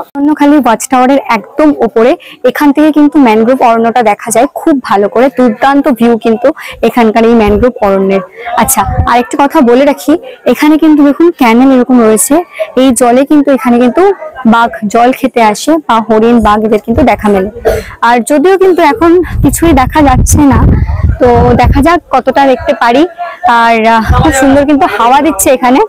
সুধন্যখালি ওয়াচ টাওয়ারের একদম উপরে এখান থেকে কিন্তু ম্যানগ্রোভ অরণ্যটা দেখা যায় খুব ভালো করে। দুর্দান্ত ভিউ কিন্তু এখানকার এই ম্যানগ্রোভ অরণ্যের। আচ্ছা, আরেকটা কথা বলে রাখি, এখানে কিন্তু দেখুন ক্যানেল এরকম রয়েছে। এই জলে কিন্তু এখানে কিন্তু বাঘ জল খেতে আসে, বা হরিণ, বাঘ এদের কিন্তু দেখা মেলে। আর যদিও কিন্তু এখন কিছুই দেখা যাচ্ছে না, তো দেখা যাক কতটা দেখতে পারি। আর খুব সুন্দর কিন্তু হাওয়া দিচ্ছে এখানে।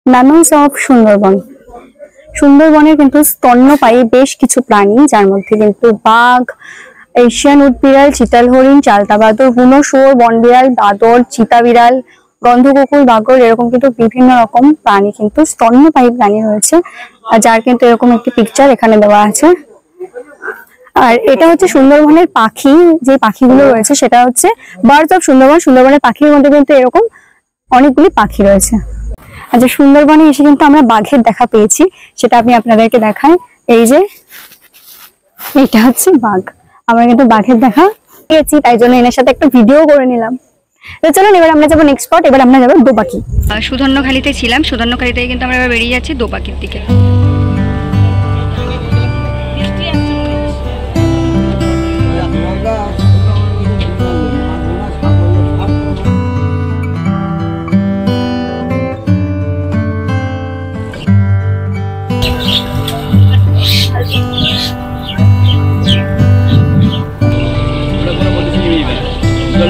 Mammals of Sundarban. সুন্দরবনের কিন্তু স্তন্যপায়ী বেশ কিছু প্রাণী, যার মধ্যে কিন্তু বাঘ, এশিয়ান উটবিড়াল, চিতাল হরিণ, চালতা বাদর, বুনো শুয়োর, বনবিড়াল, বাদর, চিতা বিড়াল, গন্ধকুকুর, বাগর, এরকম কিন্তু বিভিন্ন রকম প্রাণী কিন্তু স্তন্যপায়ী প্রাণী রয়েছে, যার কিন্তু এরকম একটি পিকচার এখানে দেওয়া আছে। আর এটা হচ্ছে সুন্দরবনের পাখি, যে পাখিগুলো রয়েছে সেটা হচ্ছে বার্ডস অফ সুন্দরবন। সুন্দরবনের পাখির মধ্যে কিন্তু এরকম অনেকগুলি পাখি রয়েছে। আচ্ছা, সুন্দরবনে এসে কিন্তু আমরা বাঘের দেখা পেয়েছি, সেটা আমি আপনাদেরকে দেখাই। এই যে এটা হচ্ছে বাঘ, আমরা কিন্তু বাঘের দেখা পেয়েছি, তাই জন্য এনার সাথে একটা ভিডিও করে নিলাম। তো চলুন এবার আমরা যাবো নেক্সট স্পট। এবার আমরা যাবো দোপাকি। সুধন্যখালিতে ছিলাম, সুধন্যখালি থেকে কিন্তু আমরা এবার বেরিয়ে যাচ্ছি দোপাকির দিকে।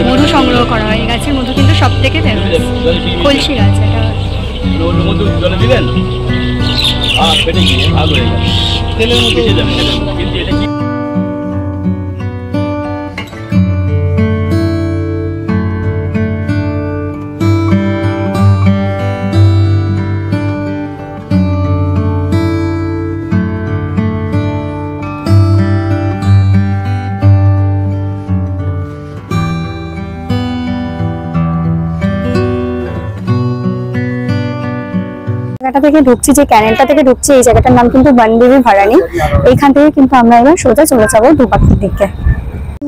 মধু সংগ্রহ করা হয়, এই গাছের মধু কিন্তু সব থেকে ফেমাস। কলসি গাছ এটা। মধু জলে দিলেন পেটে গিয়ে ভাগ হয়ে গেল, তেলের মতো কিন্তু এটা কি জায়গাটা থেকে ঢুকছি, যে ক্যানেলটা থেকে ঢুকছি, এই জায়গাটার নাম কিন্তু বনবিবি ভাড়ানি। এইখান থেকে কিন্তু আমরা এবার সোজা চলে যাবো দুপাখির দিকে।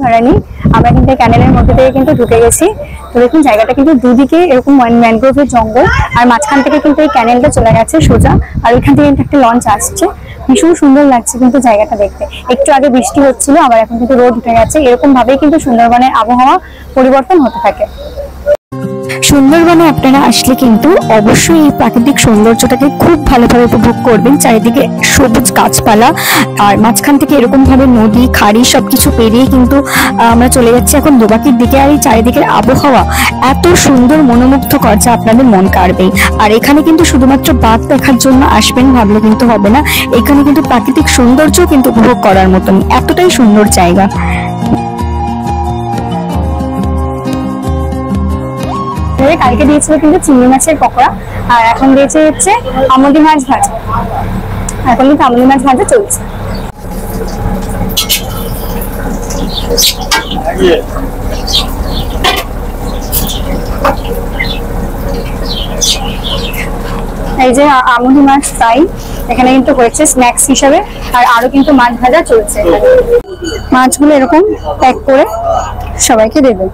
ভাড়ানি আমরা কিন্তু ক্যানেলের মধ্যে থেকে কিন্তু ঢুকে গেছি। তো দেখুন জায়গাটা কিন্তু দুদিকে এরকম ম্যানগ্রোভের জঙ্গল, আর মাঝখান থেকে কিন্তু এই ক্যানেলটা চলে গেছে সোজা, আর ওইখান থেকে কিন্তু একটা লঞ্চ আসছে। ভীষণ সুন্দর লাগছে কিন্তু জায়গাটা দেখতে। একটু আগে বৃষ্টি হচ্ছিল, আবার এখন কিন্তু রোদ উঠে গেছে। এরকম ভাবেই কিন্তু সুন্দরবনের আবহাওয়া পরিবর্তন হতে থাকে। সুন্দরবনে আপনারা আসলে কিন্তু অবশ্যই এই প্রাকৃতিক সৌন্দর্যটাকে খুব ভালোভাবে উপভোগ করবেন। চারিদিকে সবুজ গাছপালা, আর মাঝখান থেকে এরকম ভাবে নদী খাড়ি সবকিছু পেরিয়ে কিন্তু আমরা চলে যাচ্ছি এখন দোবাকির দিকে। আর এই চারিদিকের আবহাওয়া এত সুন্দর মনোমুগ্ধকর যা আপনাদের মন কাড়বেই। আর এখানে কিন্তু শুধুমাত্র বাঘ দেখার জন্য আসবেন ভাবলে কিন্তু হবে না, এখানে কিন্তু প্রাকৃতিক সৌন্দর্য কিন্তু উপভোগ করার মতন, এতটাই সুন্দর জায়গা। কালকে দিয়েছিল কিন্তু চিংড়ি মাছের পকোড়া, আর এখন দিয়েছে হচ্ছে আমুদি মাছ ভাজা। এখন কিন্তু আমুদি মাছ ভাজা চলছে। এই যে আমুদি মাছ ফ্রাই এখানে কিন্তু হয়েছে স্ন্যাক্স হিসাবে, আর আরো কিন্তু মাছ ভাজা চলছে। মাছগুলো এরকম প্যাক করে সবাইকে দেবে।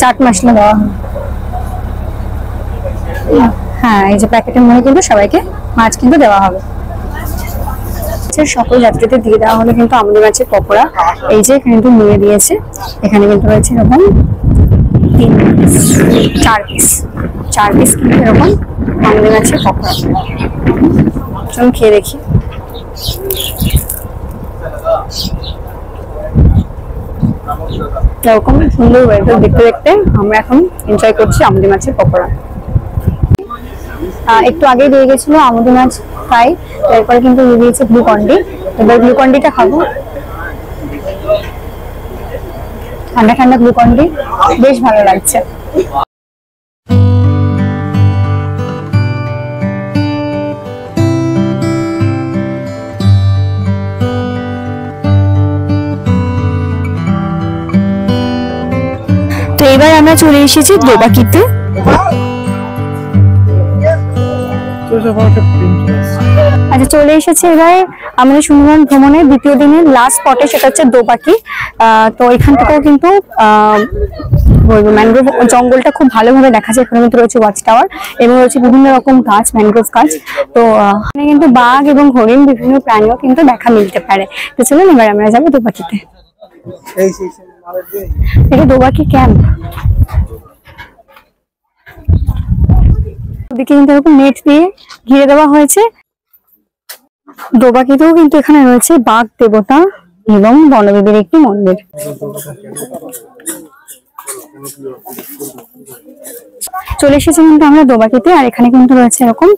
চাট মশলা দেওয়া হয়। হ্যাঁ, এই যে প্যাকেটের মধ্যে কিন্তু সবাইকে মাছ কিন্তু দেওয়া হবে। সকল যাত্রীদের দিয়ে দেওয়া হলো কিন্তু আমুদি মাছের পকোড়া। এই যে কিন্তু নিয়ে দিয়েছে, এখানে কিন্তু রয়েছে এরকম 4 পিস কিন্তু এরকম আমুদি মাছের পকোড়া। চলুন খেয়ে দেখি। এরকম সুন্দর ওয়েদার দেখতে দেখতে আমরা এখন এনজয় করছি আমুদি মাছের পকোড়া। একটু আগে দিয়ে গেছিল আমুদি মাছ ফ্রাই, এরপরে কিন্তু দিয়ে দিয়েছে গ্লুকন্ডি। এবার গ্লুকন্ডিটা খাবো, ঠান্ডা ঠান্ডা গ্লুকন্ডি, বেশ ভালো লাগছে। তো এবার আমরা চলে এসেছি দোবাকিতে। আচ্ছা, চলে এসেছে এবার আমাদের সুন্দরবন ভ্রমণের দ্বিতীয় দিনের লাস্ট স্পটে, সেটা হচ্ছে দোবাকি। তো এখান থেকেও কিন্তু বলবো ম্যানগ্রোভ জঙ্গলটা খুব ভালোভাবে দেখা যায়। এখানে কিন্তু রয়েছে ওয়াচ টাওয়ার এবং রয়েছে বিভিন্ন রকম গাছ, ম্যানগ্রোভ গাছ। তো এখানে কিন্তু বাঘ এবং হরিণ বিভিন্ন প্রাণীও কিন্তু দেখা মিলতে পারে। তো চলুন এবার আমরা যাবো দোবাকিতে। এটা দোবাকি ক্যাম্প। ওদিকে কিন্তু এরকম নেট দিয়ে ঘিরে দেওয়া হয়েছে। দোবাকিতেও কিন্তু এখানে রয়েছে বাঘ দেবতা এবং বনদেবীর একটি মন্দির। চলে এসেছি কিন্তু আমরা দোবাকিতে, আর এখানে কিন্তু রয়েছে এরকম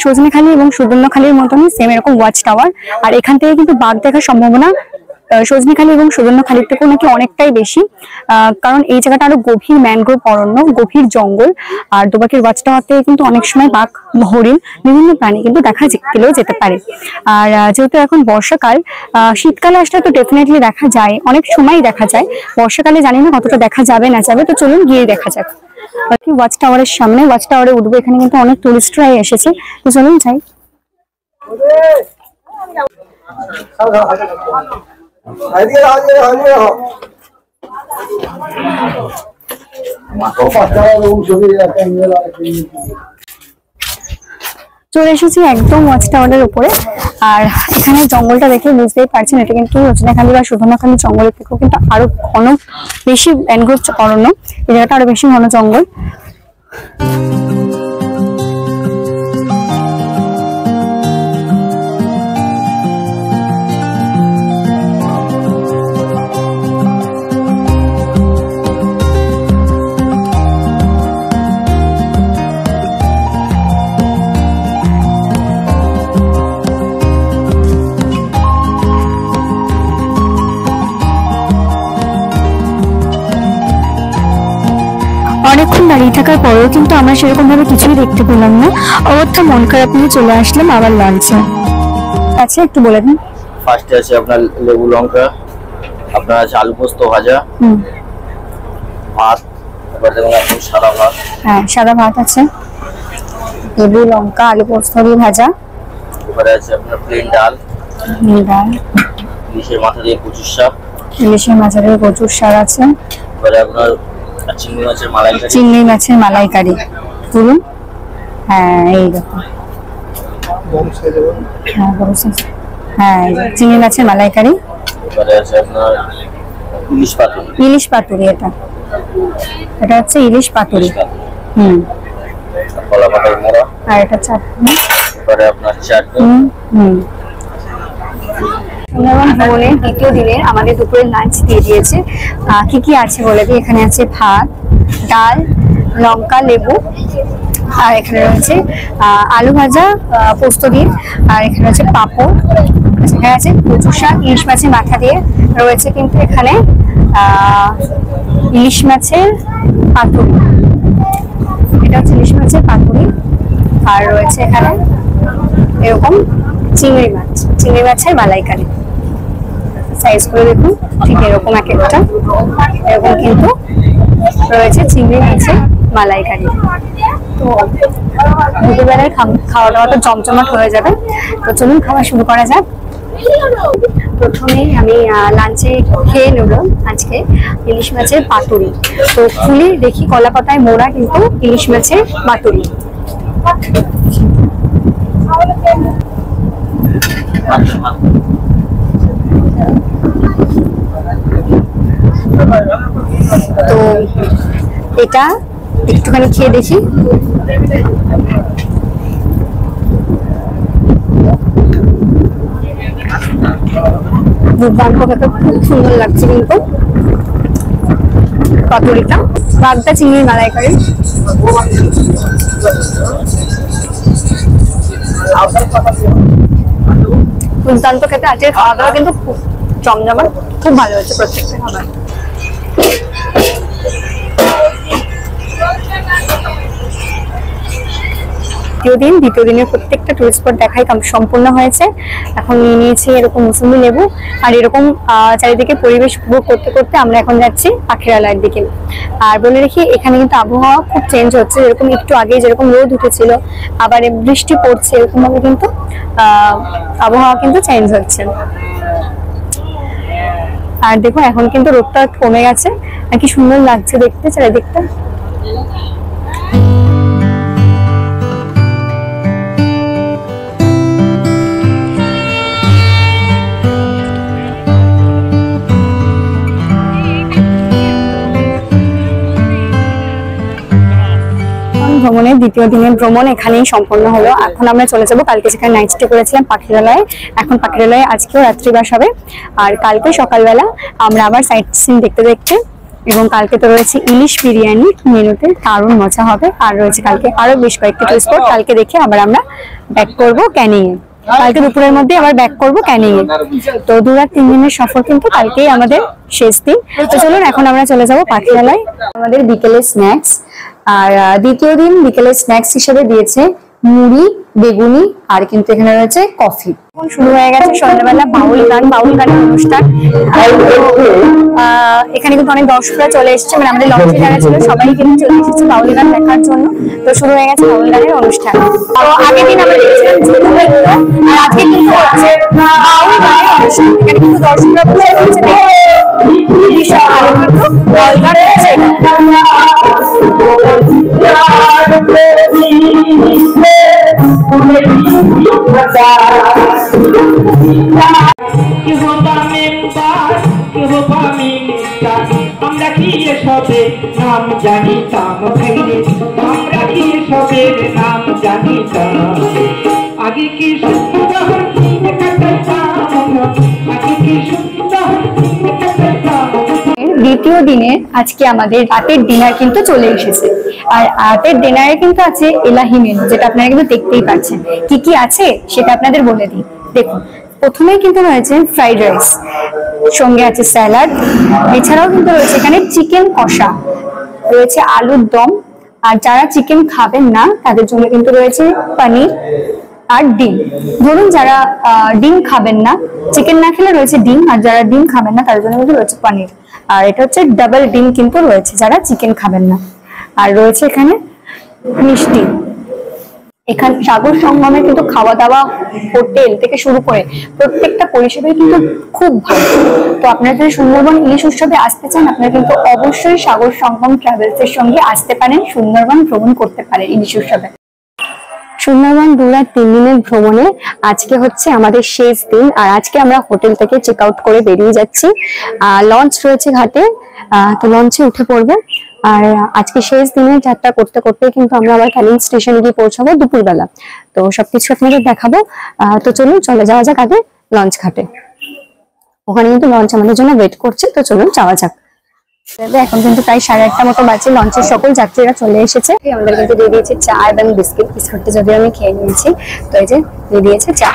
সজনেখালি এবং সুবর্ণখালির মতনই সেম এরকম ওয়াচ টাওয়ার। আর এখান থেকে কিন্তু বাঘ দেখার সম্ভাবনা সজনেখালি এবং সুবর্ণখালির থেকেও নাকি অনেকটাই বেশি, কারণ এই জায়গাটা আরো গভীর ম্যানগ্রোভ অরণ্য, গভীর জঙ্গল। আর দোবাকির ওয়াচ টাওয়ার থেকে কিন্তু অনেক সময় বাঘ, হরিণ, বিভিন্ন প্রাণী কিন্তু দেখা গেলেও যেতে পারে। আর যেহেতু এখন বর্ষাকাল, শীতকালে আসলে তো ডেফিনেটলি দেখা যায়, অনেক সময় দেখা যায়। বর্ষাকালে জানি না কতটা দেখা যাবে না যাবে, তো চলুন গিয়ে দেখা যাক। ওয়াচ টাওয়ারের সামনে, ওয়াচ টাওয়ারে উঠবো। এখানে কিন্তু অনেক টুরিস্টরাই এসেছে, তো চলুন যাই। চলে এসেছি একদম ওয়াচ টাওয়ারের উপরে। আর এখানে জঙ্গলটা দেখে বুঝতেই পারছেন এটা কিন্তু সজনেখালি বা সুবর্ণখালি জঙ্গলের থেকেও কিন্তু আরো ঘন বেশি ম্যানগ্রোভ অরণ্য। এই জায়গাটা আরো বেশি ঘন জঙ্গল। অনেকক্ষণ দাঁড়িয়ে থাকার পরেও কিন্তু আমরা সেরকম ভাবে কিছুই দেখতে পেলাম না। অবশ্যই মন খারাপ নিয়ে চলে আসলাম আবার লঞ্চে। আচ্ছা, একটু বলে দিন। ফার্স্টে আছে আপনার লেবু লঙ্কা, আপনার আছে আলু পোস্ত ভাজা, ভাত, এবার দেখুন আপনি সাদা ভাত, হ্যাঁ সাদা ভাত আছে, লেবু লঙ্কা আলু পোস্ত দিয়ে ভাজা, এবারে আছে আপনার প্লেন ডাল, ডাল, ইলিশের মাথা দিয়ে কচুর শাক, ইলিশের মাথা দিয়ে কচুর শাক আছে, এবারে আপনার চিংড়ি মাছের মালাইকারি, চিংড়ি মাছের মালাইকারি তুলুন। হ্যাঁ এই দেখুন, হ্যাঁ বড় size। হ্যাঁ এই যে চিংড়ি মাছের মালাইকারি, এবারে আছে আপনার ইলিশ পাতুরি, ইলিশ পাতুরি, এটা হচ্ছে ইলিশ পাতুরি। কলা পাতার মোড়া, আর এটা চাটনি, এবারে আপনার চাটনি। সুন্দরবন ভ্রমণের দ্বিতীয় দিনে আমাদের দুপুরের লাঞ্চ দিয়ে দিয়েছে। কি কি আছে বলে দিই, এখানে আছে ভাত, ডাল, লঙ্কা, লেবু, আর এখানে রয়েছে আলু ভাজা পোস্ত দিয়ে, আর এখানে রয়েছে পাঁপড়, এখানে আছে কচুর শাক ইলিশ মাছের মাথা দিয়ে, রয়েছে কিন্তু এখানে ইলিশ মাছের পাতুরি, এটা হচ্ছে ইলিশ মাছের পাতুরি, আর রয়েছে এখানে এরকম চিংড়ি মাছের মালাইকারি। সাইজ করে দেখুন ঠিক এরকম এক একটা, এরকম কিন্তু রয়েছে চিংড়ি মাছের মালাইকারি। তো দুপুরবেলার খাওয়া দাওয়া তো জমজমাট হয়ে যাবে। তো চলুন খাওয়া শুরু করা যাক। প্রথমেই আমি লাঞ্চে খেয়ে নেব আজকে ইলিশ মাছের পাতুরি। তো খুলে দেখি কলা পাতায় মোড়া কিন্তু ইলিশ মাছের পাতুরি। তো এটা একটুখানি খেয়ে দেখি। দুর্দান্ত খেতে, খুব সুন্দর লাগছে কিন্তু পাতুরিটা। বাগদা চিংড়ির মালাইকারি, দুর্দান্ত খেতে। আজকের খাওয়া দাওয়া কিন্তু খুব জমজমাট, খুব ভালো হয়েছে প্রত্যেকটা খাবার। দ্বিতীয় দিনের প্রত্যেকটা টুরিস্ট স্পট দেখাই সম্পূর্ণ হয়েছে। এখন নিয়ে নিয়েছি এরকম মৌসুমী লেবু, আর এরকম চারিদিকে পরিবেশ উপভোগ করতে করতে আমরা এখন যাচ্ছি পাখিরালয়ের দিকে। আর বলে রেখি এখানে কিন্তু আবহাওয়া খুব চেঞ্জ হচ্ছে, যেরকম একটু আগে যেরকম রোদ উঠেছিল আবার বৃষ্টি পড়ছে, এরকম ভাবে কিন্তু আবহাওয়া কিন্তু চেঞ্জ হচ্ছে। আর দেখো এখন কিন্তু রোদটা কমে গেছে, আর কি সুন্দর লাগছে দেখতে চারিদিকটা। ভ্রমণের দ্বিতীয় দিনের ভ্রমণ এখানেই সম্পন্ন হলো। এখন আমরা চলে যাবো, কালকে সেখানে নাইট স্টে করেছিলাম পাখিরালয়ে, এখন পাখিরালয়ে আজকেও রাত্রিবাস হবে। আর কালকে সকালবেলা আমরা আবার সাইট সিন দেখতে দেখতে, এবং কালকে তো রয়েছে ইলিশ বিরিয়ানি মেনুতে, দারুণ মজা হবে। আর রয়েছে কালকে আরো বেশ কয়েকটি টুরিস্ট স্পট, কালকে দেখে আবার আমরা ব্যাক করবো ক্যানিং এ। কালকে দুপুরের মধ্যে আবার ব্যাক করবো ক্যানিং এ। তো 2 আর 3 দিনের সফর কিন্তু কালকেই আমাদের শেষ দিন। তো চলুন এখন আমরা চলে যাবো পাখিরালয়। আমাদের বিকেলের স্ন্যাক্স, আর দ্বিতীয় দিন বিকেলের স্ন্যাক্স হিসেবে দিয়েছে মুড়ি, বেগুনি, আর কিন্তু এখানে রয়েছে কফি। এখন শুরু হয়ে গেছে সন্ধ্যাবেলা বাউল গানের অনুষ্ঠান। এখানে কিন্তু অনেক দর্শকরা চলে এসেছে, মানে আমাদের লঞ্চে যারা ছিল সবাই কিন্তু চলে এসেছে বাউল গান দেখার জন্য। তো শুরু হয়ে গেছে বাউল গানের অনুষ্ঠান। তো আগের দিন আমরা দেখছিলাম যুদ্ধ, আর আজকে কিন্তু হচ্ছে বাউল গানের অনুষ্ঠান। এখানে কিন্তু দর্শকরা বসে রয়েছে, ভীষণ ভালো কিন্তু বাউল গান হচ্ছে। আমরা কি সবের নাম জানিতাম, আমরা কি সবের নাম জানিতাম, আগে কি সুন্দর দিন কাটাইতাম, আগে কি সুন্দর দিন কাটাইতাম। দ্বিতীয় দিনে আজকে আমাদের রাতের ডিনার কিন্তু চলে এসেছে। আর রাতের ডিনারে কিন্তু আছে এলাহি মেনু, যেটা আপনারা কিন্তু দেখতেই পাচ্ছেন। কি কি আছে সেটা আপনাদের বলে দিই। দেখুন, প্রথমেই কিন্তু রয়েছে ফ্রাইড রাইস, সঙ্গে আছে স্যালাড, এছাড়াও কিন্তু রয়েছে এখানে চিকেন কষা, রয়েছে আলুর দম, আর যারা চিকেন খাবেন না তাদের জন্য কিন্তু রয়েছে পনির, আর ডিম। ধরুন যারা ডিম খাবেন না, চিকেন না খেলে রয়েছে ডিম, আর যারা ডিম খাবেন না তার জন্য কিন্তু রয়েছে পনির। আর এটা হচ্ছে ডাবল ডিম কিন্তু রয়েছে যারা চিকেন খাবেন না। আর রয়েছে এখানে মিষ্টি। এখানে সাগর সঙ্গমে কিন্তু খাওয়া দাওয়া, হোটেল থেকে শুরু করে প্রত্যেকটা পরিষেবাই কিন্তু খুব ভালো। তো আপনারা যদি সুন্দরবন ইলিশ উৎসবে আসতে চান, আপনারা কিন্তু অবশ্যই সাগর সঙ্গম ট্রাভেলস এর সঙ্গে আসতে পারেন, সুন্দরবন ভ্রমণ করতে পারেন ইলিশ উৎসবে। সুন্দরবন 2 রাত 3 দিনের ভ্রমণে আজকে হচ্ছে আমাদের শেষ দিন। আর আজকে আমরা হোটেল থেকে চেক আউট করে বেরিয়ে যাচ্ছি। লঞ্চ রয়েছে ঘাটে, তো লঞ্চে উঠে পড়বো। আর আজকে শেষ দিনে যাত্রা করতে করতে কিন্তু আমরা আবার ক্যানিং স্টেশনে গিয়ে পৌঁছাবো দুপুরবেলা। তো সবকিছু আপনাদের দেখাবো। তো চলুন চলে যাওয়া যাক আগে লঞ্চ ঘাটে। ওখানে কিন্তু লঞ্চ আমাদের জন্য ওয়েট করছে, তো চলুন যাওয়া যাক। এখন কিন্তু প্রায় 8:30 মতো বাজে। লঞ্চের সকল যাত্রীরা চলে এসেছে। আমাদের কিন্তু দিয়ে দিয়েছে চা এবং বিস্কিট। বিস্কুটটা যদিও আমি খেয়ে নিয়েছি, তো এই যে দিয়ে দিয়েছে চা।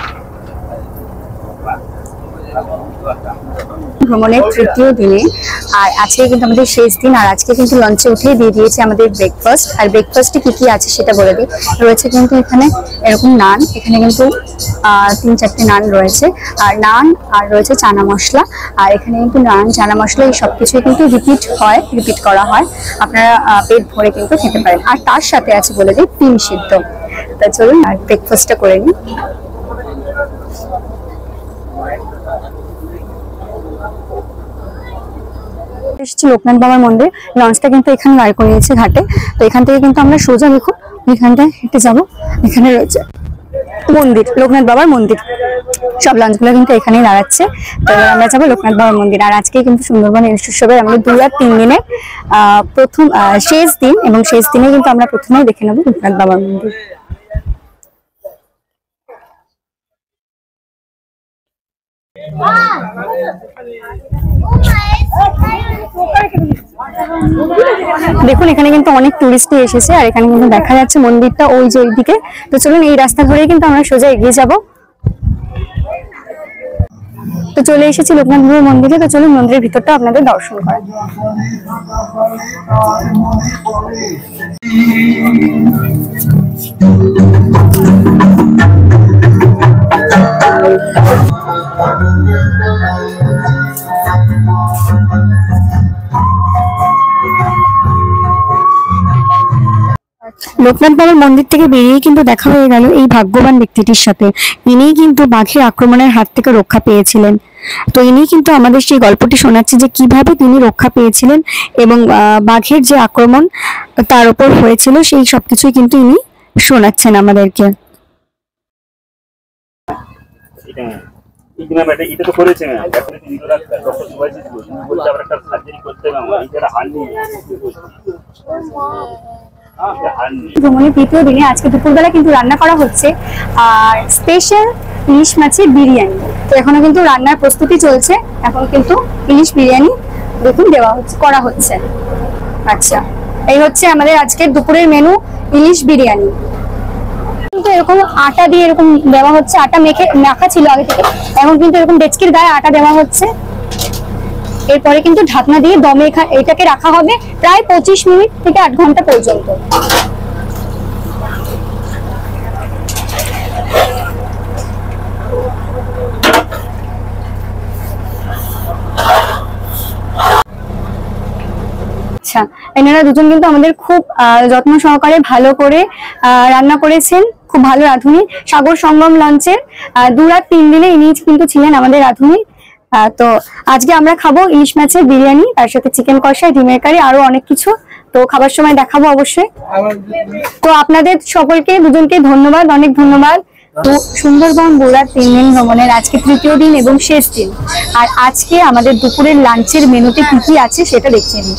ভ্রমণের তৃতীয় দিনে, আর আজকে কিন্তু আমাদের শেষ দিন। আর আজকে কিন্তু লঞ্চে উঠেই দিয়ে দিয়েছে আমাদের ব্রেকফাস্ট। আর ব্রেকফাস্টে কি কি আছে সেটা বলে দিই। রয়েছে কিন্তু এখানে এরকম নান, এখানে কিন্তু 3-4টে নান রয়েছে। আর নান আর রয়েছে চানা মশলা। আর এখানে কিন্তু নান, চানা মশলা এই সবকিছুই কিন্তু রিপিট করা হয়। আপনারা পেট ভরে কিন্তু খেতে পারেন। আর তার সাথে আছে বলে দিই ডিম সিদ্ধ। তা চলুন আর ব্রেকফাস্টটা করে নিই। এসেছি লোকনাথ বাবার মন্দির। লঞ্চটা কিন্তু এখানে দাঁড় করিয়েছে ঘাটে। তো এখান থেকে কিন্তু আমরা সোজা দেখুন এখানটায় হেঁটে যাবো। এখানে রয়েছে মন্দির, লোকনাথ বাবার মন্দির। সব লঞ্চগুলো কিন্তু এখানেই দাঁড়াচ্ছে। তো আমরা যাবো লোকনাথ বাবার মন্দির। আর আজকে কিন্তু সুন্দরবন ইলিশ উৎসবের আমাদের 2 রাত 3 দিনের প্রথম শেষ দিন, এবং শেষ দিনে কিন্তু আমরা প্রথমেই দেখে নেবো লোকনাথ বাবার মন্দির। দেখুন এখানে কিন্তু অনেক টুরিস্ট এসেছে। আর এখানে কিন্তু দেখা যাচ্ছে মন্দিরটা ওই যে ওইদিকে। তো চলুন এই রাস্তা ধরেই কিন্তু আমরা সোজা এগিয়ে যাব। তো চলে এসেছি লোকনাথ বাবার মন্দিরে। তো চলুন মন্দিরের ভিতরটা আপনাদের দর্শন করা। লোকনাথ বাবার মন্দির থেকে বেরিয়ে কিন্তু দেখা হয়ে গেল এই ভাগ্যবান ব্যক্তিটির সাথে। ইনিই কিন্তু বাঘের আক্রমণের হাত থেকে রক্ষা পেয়েছিলেন। তো ইনি কিন্তু আমাদের সেই গল্পটি শোনাচ্ছে যে কিভাবে তিনি রক্ষা পেয়েছিলেন, এবং বাঘের যে আক্রমণ তার উপর হয়েছিল সেই সবকিছুই কিন্তু ইনি শোনাচ্ছেন আমাদেরকে। এটা তো করেছে এখন ডক্টর সুভাষিস বলছে আবার একটা সার্জারি করতে হবে। এইটা হার নেই। ভ্রমণের তৃতীয় দিনে আজকে দুপুরবেলা কিন্তু রান্না করা হচ্ছে আর স্পেশাল ইলিশ মাছের বিরিয়ানি। তো এখনো কিন্তু রান্নার প্রস্তুতি চলছে। এখন কিন্তু ইলিশ বিরিয়ানি দেখুন করা হচ্ছে। আচ্ছা, এই হচ্ছে আমাদের আজকের দুপুরের মেনু, ইলিশ বিরিয়ানি। কিন্তু এরকম আটা দিয়ে এরকম দেওয়া হচ্ছে। আটা মাখা ছিল আগে থেকে, এখন কিন্তু এরকম ডেচকির গায়ে আটা দেওয়া হচ্ছে। এরপরে কিন্তু ঢাকনা দিয়ে দমে এটাকে রাখা হবে প্রায় 25 মিনিট থেকে 8 ঘন্টা পর্যন্ত। আচ্ছা, এনারা দুজন কিন্তু আমাদের খুব যত্ন সহকারে ভালো করে রান্না করেছেন। খুব ভালো রাঁধুনি। সাগর সঙ্গম লঞ্চের 2 রাত 3 দিনে ইনি কিন্তু ছিলেন আমাদের রাঁধুনি। তো আজকে আমরা খাবো ইলিশ মাছের বিরিয়ানি, তার সাথে চিকেন কষা, ডিমের কারি, আরো অনেক কিছু। তো খাবার সময় দেখাবো অবশ্যই। তো আপনাদের সকলকে দুজনকে ধন্যবাদ, অনেক ধন্যবাদ। তো সুন্দরবন 2 রাত 3 দিন ভ্রমণের আজকে তৃতীয় দিন এবং শেষ দিন। আর আজকে আমাদের দুপুরের লাঞ্চের মেনুতে কি কি আছে সেটা দেখিয়ে দিই।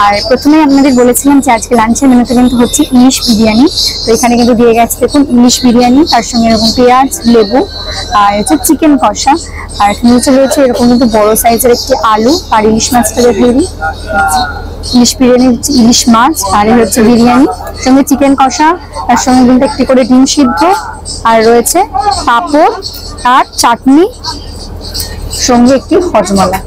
আর প্রথমে আপনাদের বলেছিলাম যে আজকে লাঞ্চের মেনুতে কিন্তু হচ্ছে ইলিশ বিরিয়ানি। তো এখানে কিন্তু দিয়ে গেছে দেখুন ইলিশ বিরিয়ানি, তার সঙ্গে এরকম পেঁয়াজ, লেবু, আর হচ্ছে চিকেন কষা। আর নিচে রয়েছে এরকম কিন্তু বড় সাইজের একটি আলু। আর ইলিশ মাছটা দেখিয়ে দিই। ইলিশ বিরিয়ানি হচ্ছে ইলিশ মাছ, আর হচ্ছে বিরিয়ানি সঙ্গে চিকেন কষা, তার সঙ্গে কিন্তু একটি করে ডিম সিদ্ধ, আর রয়েছে পাঁপড় আর চাটনি, সঙ্গে একটি হজমলা।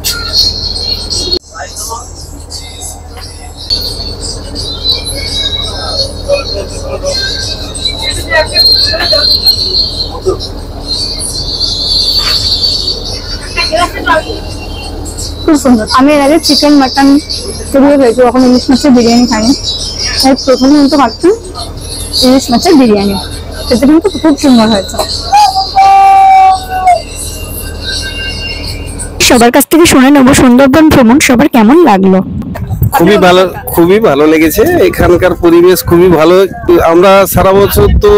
খুব সুন্দর। আমি এর আগে চিকেন মাটন সেগুলো খেয়েছি, কখন ইলিশ মাছের বিরিয়ানি খাইনি। প্রথমে কিন্তু খাচ্ছি ইলিশ মাছের বিরিয়ানি, সেটা কিন্তু খুব সুন্দর হয়েছে। সবার কাছ থেকে শুনে নেবো সুন্দরবন ভ্রমণ সবার কেমন লাগলো। খুবই ভালো লেগেছে। এখানকার পরিবেশ খুবই ভালো। আমরা সারা বছর তো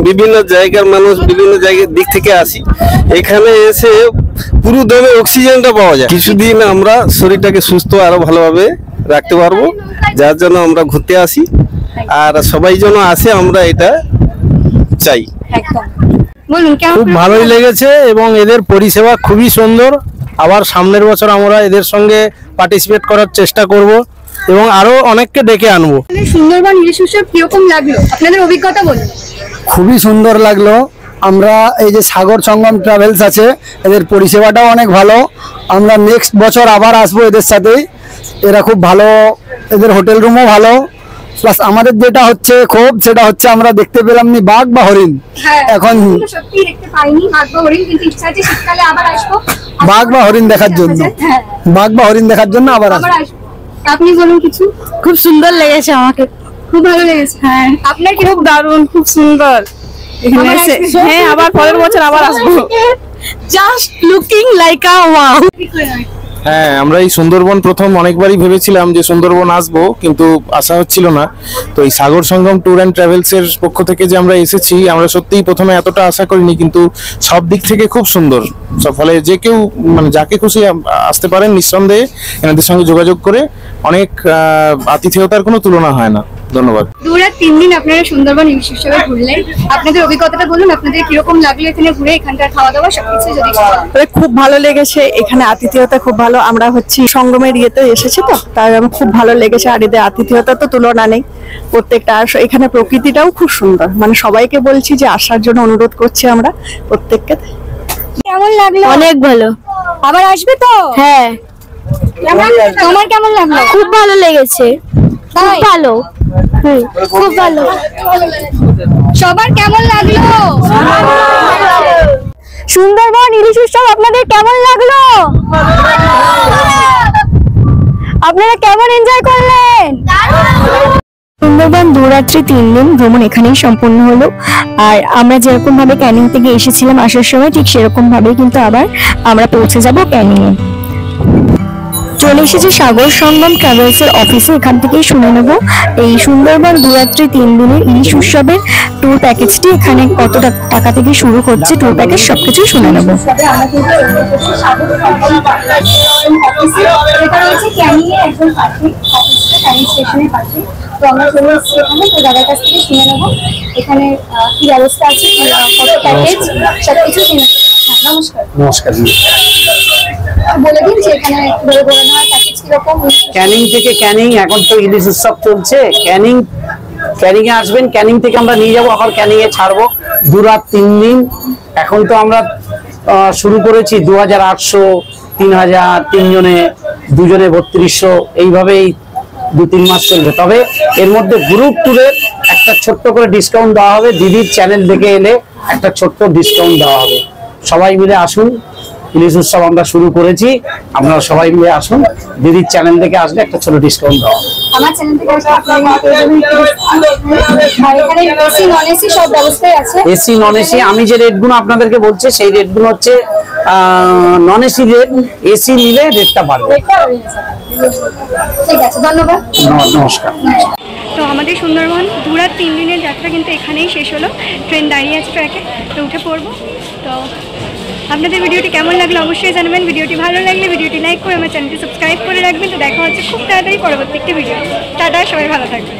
বিভিন্ন জায়গার মানুষ বিভিন্ন জায়গার দিক থেকে আসি, এখানে এসে পুরো দমে অক্সিজেনটা পাওয়া যায়। কিছুদিন আমরা শরীরটাকে সুস্থ আরো ভালোভাবে রাখতে পারবো, যার জন্য আমরা ঘুরতে আসি, আর সবাই যেন আসে আমরা এটা চাই। খুব ভালোই লেগেছে এবং এদের পরিষেবা খুবই সুন্দর। আবার সামনের বছর আমরা এদের সঙ্গে পার্টিসিপেট করার চেষ্টা করব এবং আরো অনেককে ডেকে আনবো। সুন্দরবন ইলিশ উৎসব কিরকম লাগলো, আপনাদের অভিজ্ঞতা বলুন। খুবই সুন্দর লাগলো। আমরা এই যে সাগর সঙ্গম ট্রাভেলস আছে, এদের পরিষেবাটাও অনেক ভালো। আমরা নেক্সট বছর আবার আসবো এদের সাথেই। এরা খুব ভালো, এদের হোটেল রুমও ভালো। প্লাস আমাদের যেটা হচ্ছে খুব, সেটা হচ্ছে আমরা দেখতে পেলাম নি বাঘ বা হরিণ। এখন সত্যি দেখতে পাইনি বাঘ বা হরিণ, কিন্তু ইচ্ছা আছে শীতকালে আবার আসবো বাঘ বা হরিণ দেখার জন্য, বাঘ বা হরিণ দেখার জন্য আবার আসবো। আপনি বলুন কিছু। খুব সুন্দর লেগেছে আমাকে, খুব ভালো লেগেছে। হ্যাঁ আপনার কি? খুব দারুণ, খুব সুন্দর এখানে এসে। হ্যাঁ আবার পরের বছর আবার আসবো। জাস্ট লুকিং লাইক আ ওয়াও। হ্যাঁ, আমরা এই সুন্দরবন প্রথম অনেকবারই ভেবেছিলাম যে সুন্দরবন আসবো, কিন্তু আসা হচ্ছিল না। তো এই Sagar Sangam tour and travels এর পক্ষ থেকে যে আমরা এসেছি, আমরা সত্যিই প্রথমে এতটা আশা করিনি, কিন্তু সব দিক থেকে খুব সুন্দর। ফলে যে কেউ মানে যাকে খুশি আসতে পারেন নিঃসন্দেহে, এনাদের সঙ্গে যোগাযোগ করে। অনেক আতিথেয়তার কোনো তুলনা হয় না। ধন্যবাদ। 2-3 দিন আপনারা সুন্দরবন ইলিশ উৎসবে ঘুরলেন, আপনাদের অভিজ্ঞতাটা বলুন। আপনাদের কিরকম লাগলো এখানে ঘুরে, এখানকার খাওয়া দাওয়া সবকিছু যদি খুব ভালো লেগেছে। এখানে আতিথেয়তা খুব ভালো। আমরা হচ্ছে সঙ্গমের ইয়েতে এসেছি, তো তাই আমার খুব ভালো লেগেছে। আর এদের আতিথেয়তা তো তুলনা নেই প্রত্যেকটা। আর এখানে প্রকৃতিটাও খুব সুন্দর। মানে সবাইকে বলছি যে আসার জন্য অনুরোধ করছি আমরা প্রত্যেককে। কেমন লাগলো? অনেক ভালো। আবার আসবে তো? হ্যাঁ। তোমার কেমন লাগলো? খুব ভালো লেগেছে। খুব ভালো। খুব ভালো। সবার কেমন লাগলো? সুন্দরবন ইলিশ উৎসব আপনাদের কেমন লাগলো? আপনারা কেমন এনজয় করলেন? সুন্দরবন 2 রাত্রি 3 দিন ভ্রমণ এখানেই সম্পূর্ণ হলো। আর আমরা যেরকম ভাবে ক্যানিং থেকে এসেছিলাম আসার সময়, ঠিক সেরকম ভাবে কিন্তু আবার আমরা পৌঁছে যাব ক্যানিং এ। চলে এসেছি সাগর সঙ্গম ট্রাভেলস এর অফিসে। এখান থেকেই শুনে নেব এই সুন্দরবন 2 রাত্রি 3 দিনের ইলিশ উৎসবের ট্যুর প্যাকেজটি এখানে কত টাকা থেকে শুরু করছে, ট্যুর প্যাকেজ সবকিছু শুনে নেব। তো আমরা চলে এসেছি এখানে, তো দাদার কাছ থেকে শুনে নেবো এখানে কি ব্যবস্থা আছে, কত প্যাকেজ, সবকিছু শুনে। নমস্কার। নমস্কার। বলে দিন যে এখানে বড় বড় নয় প্যাকেজ কিরকম। ক্যানিং থেকে, ক্যানিং এখন তো ইলিশ উৎসব চলছে। ক্যানিং এ আসবেন, ক্যানিং থেকে আমরা নিয়ে যাবো, আবার ক্যানিং এ ছাড়বো 2 রাত 3 দিন। এখন তো আমরা শুরু করেছি 2800, 3000, 3 জনে, 2 জনে 3200, এইভাবেই 2-3 মাস চলবে। তবে এর মধ্যে গ্রুপ ট্যুরের একটা ছোট্ট করে ডিসকাউন্ট দেওয়া হবে। দিদির চ্যানেল থেকে এলে একটা ছোট্ট ডিসকাউন্ট দেওয়া হবে। সবাই মিলে আসুন, ইলিশ উৎসব আমরা শুরু করেছি, আপনারা সবাই মিলে আসুন। দিদির চ্যানেল থেকে আসলে একটা ছোট ডিসকাউন্ট দেওয়া হবে। আমার চ্যানেল থেকে আসলে আপনারা এখানে এসি নন এসি সব ব্যবস্থাই আছে। এসি নন এসি আমি যে রেটগুলো আপনাদেরকে বলছি, সেই রেটগুলো হচ্ছে নন এসি রেট। এসি নিলে রেটটা বাড়বে। ঠিক আছে, ধন্যবাদ। নমস্কার। তো আমাদের সুন্দরবন 2 রাত 3 দিনের যাত্রা কিন্তু এখানেই শেষ হলো। ট্রেন দাঁড়িয়ে আছে ট্র্যাকে, তো উঠে পড়বো। তো আপনাদের ভিডিওটি কেমন লাগলো অবশ্যই জানাবেন। ভিডিওটি ভালো লাগলে ভিডিওটি লাইক করে আমার চ্যানেলটি সাবস্ক্রাইব করে রাখবেন। তো দেখা হচ্ছে খুব তাড়াতাড়ি পরবর্তী একটি ভিডিও। টাটা, সবাই ভালো থাকবেন।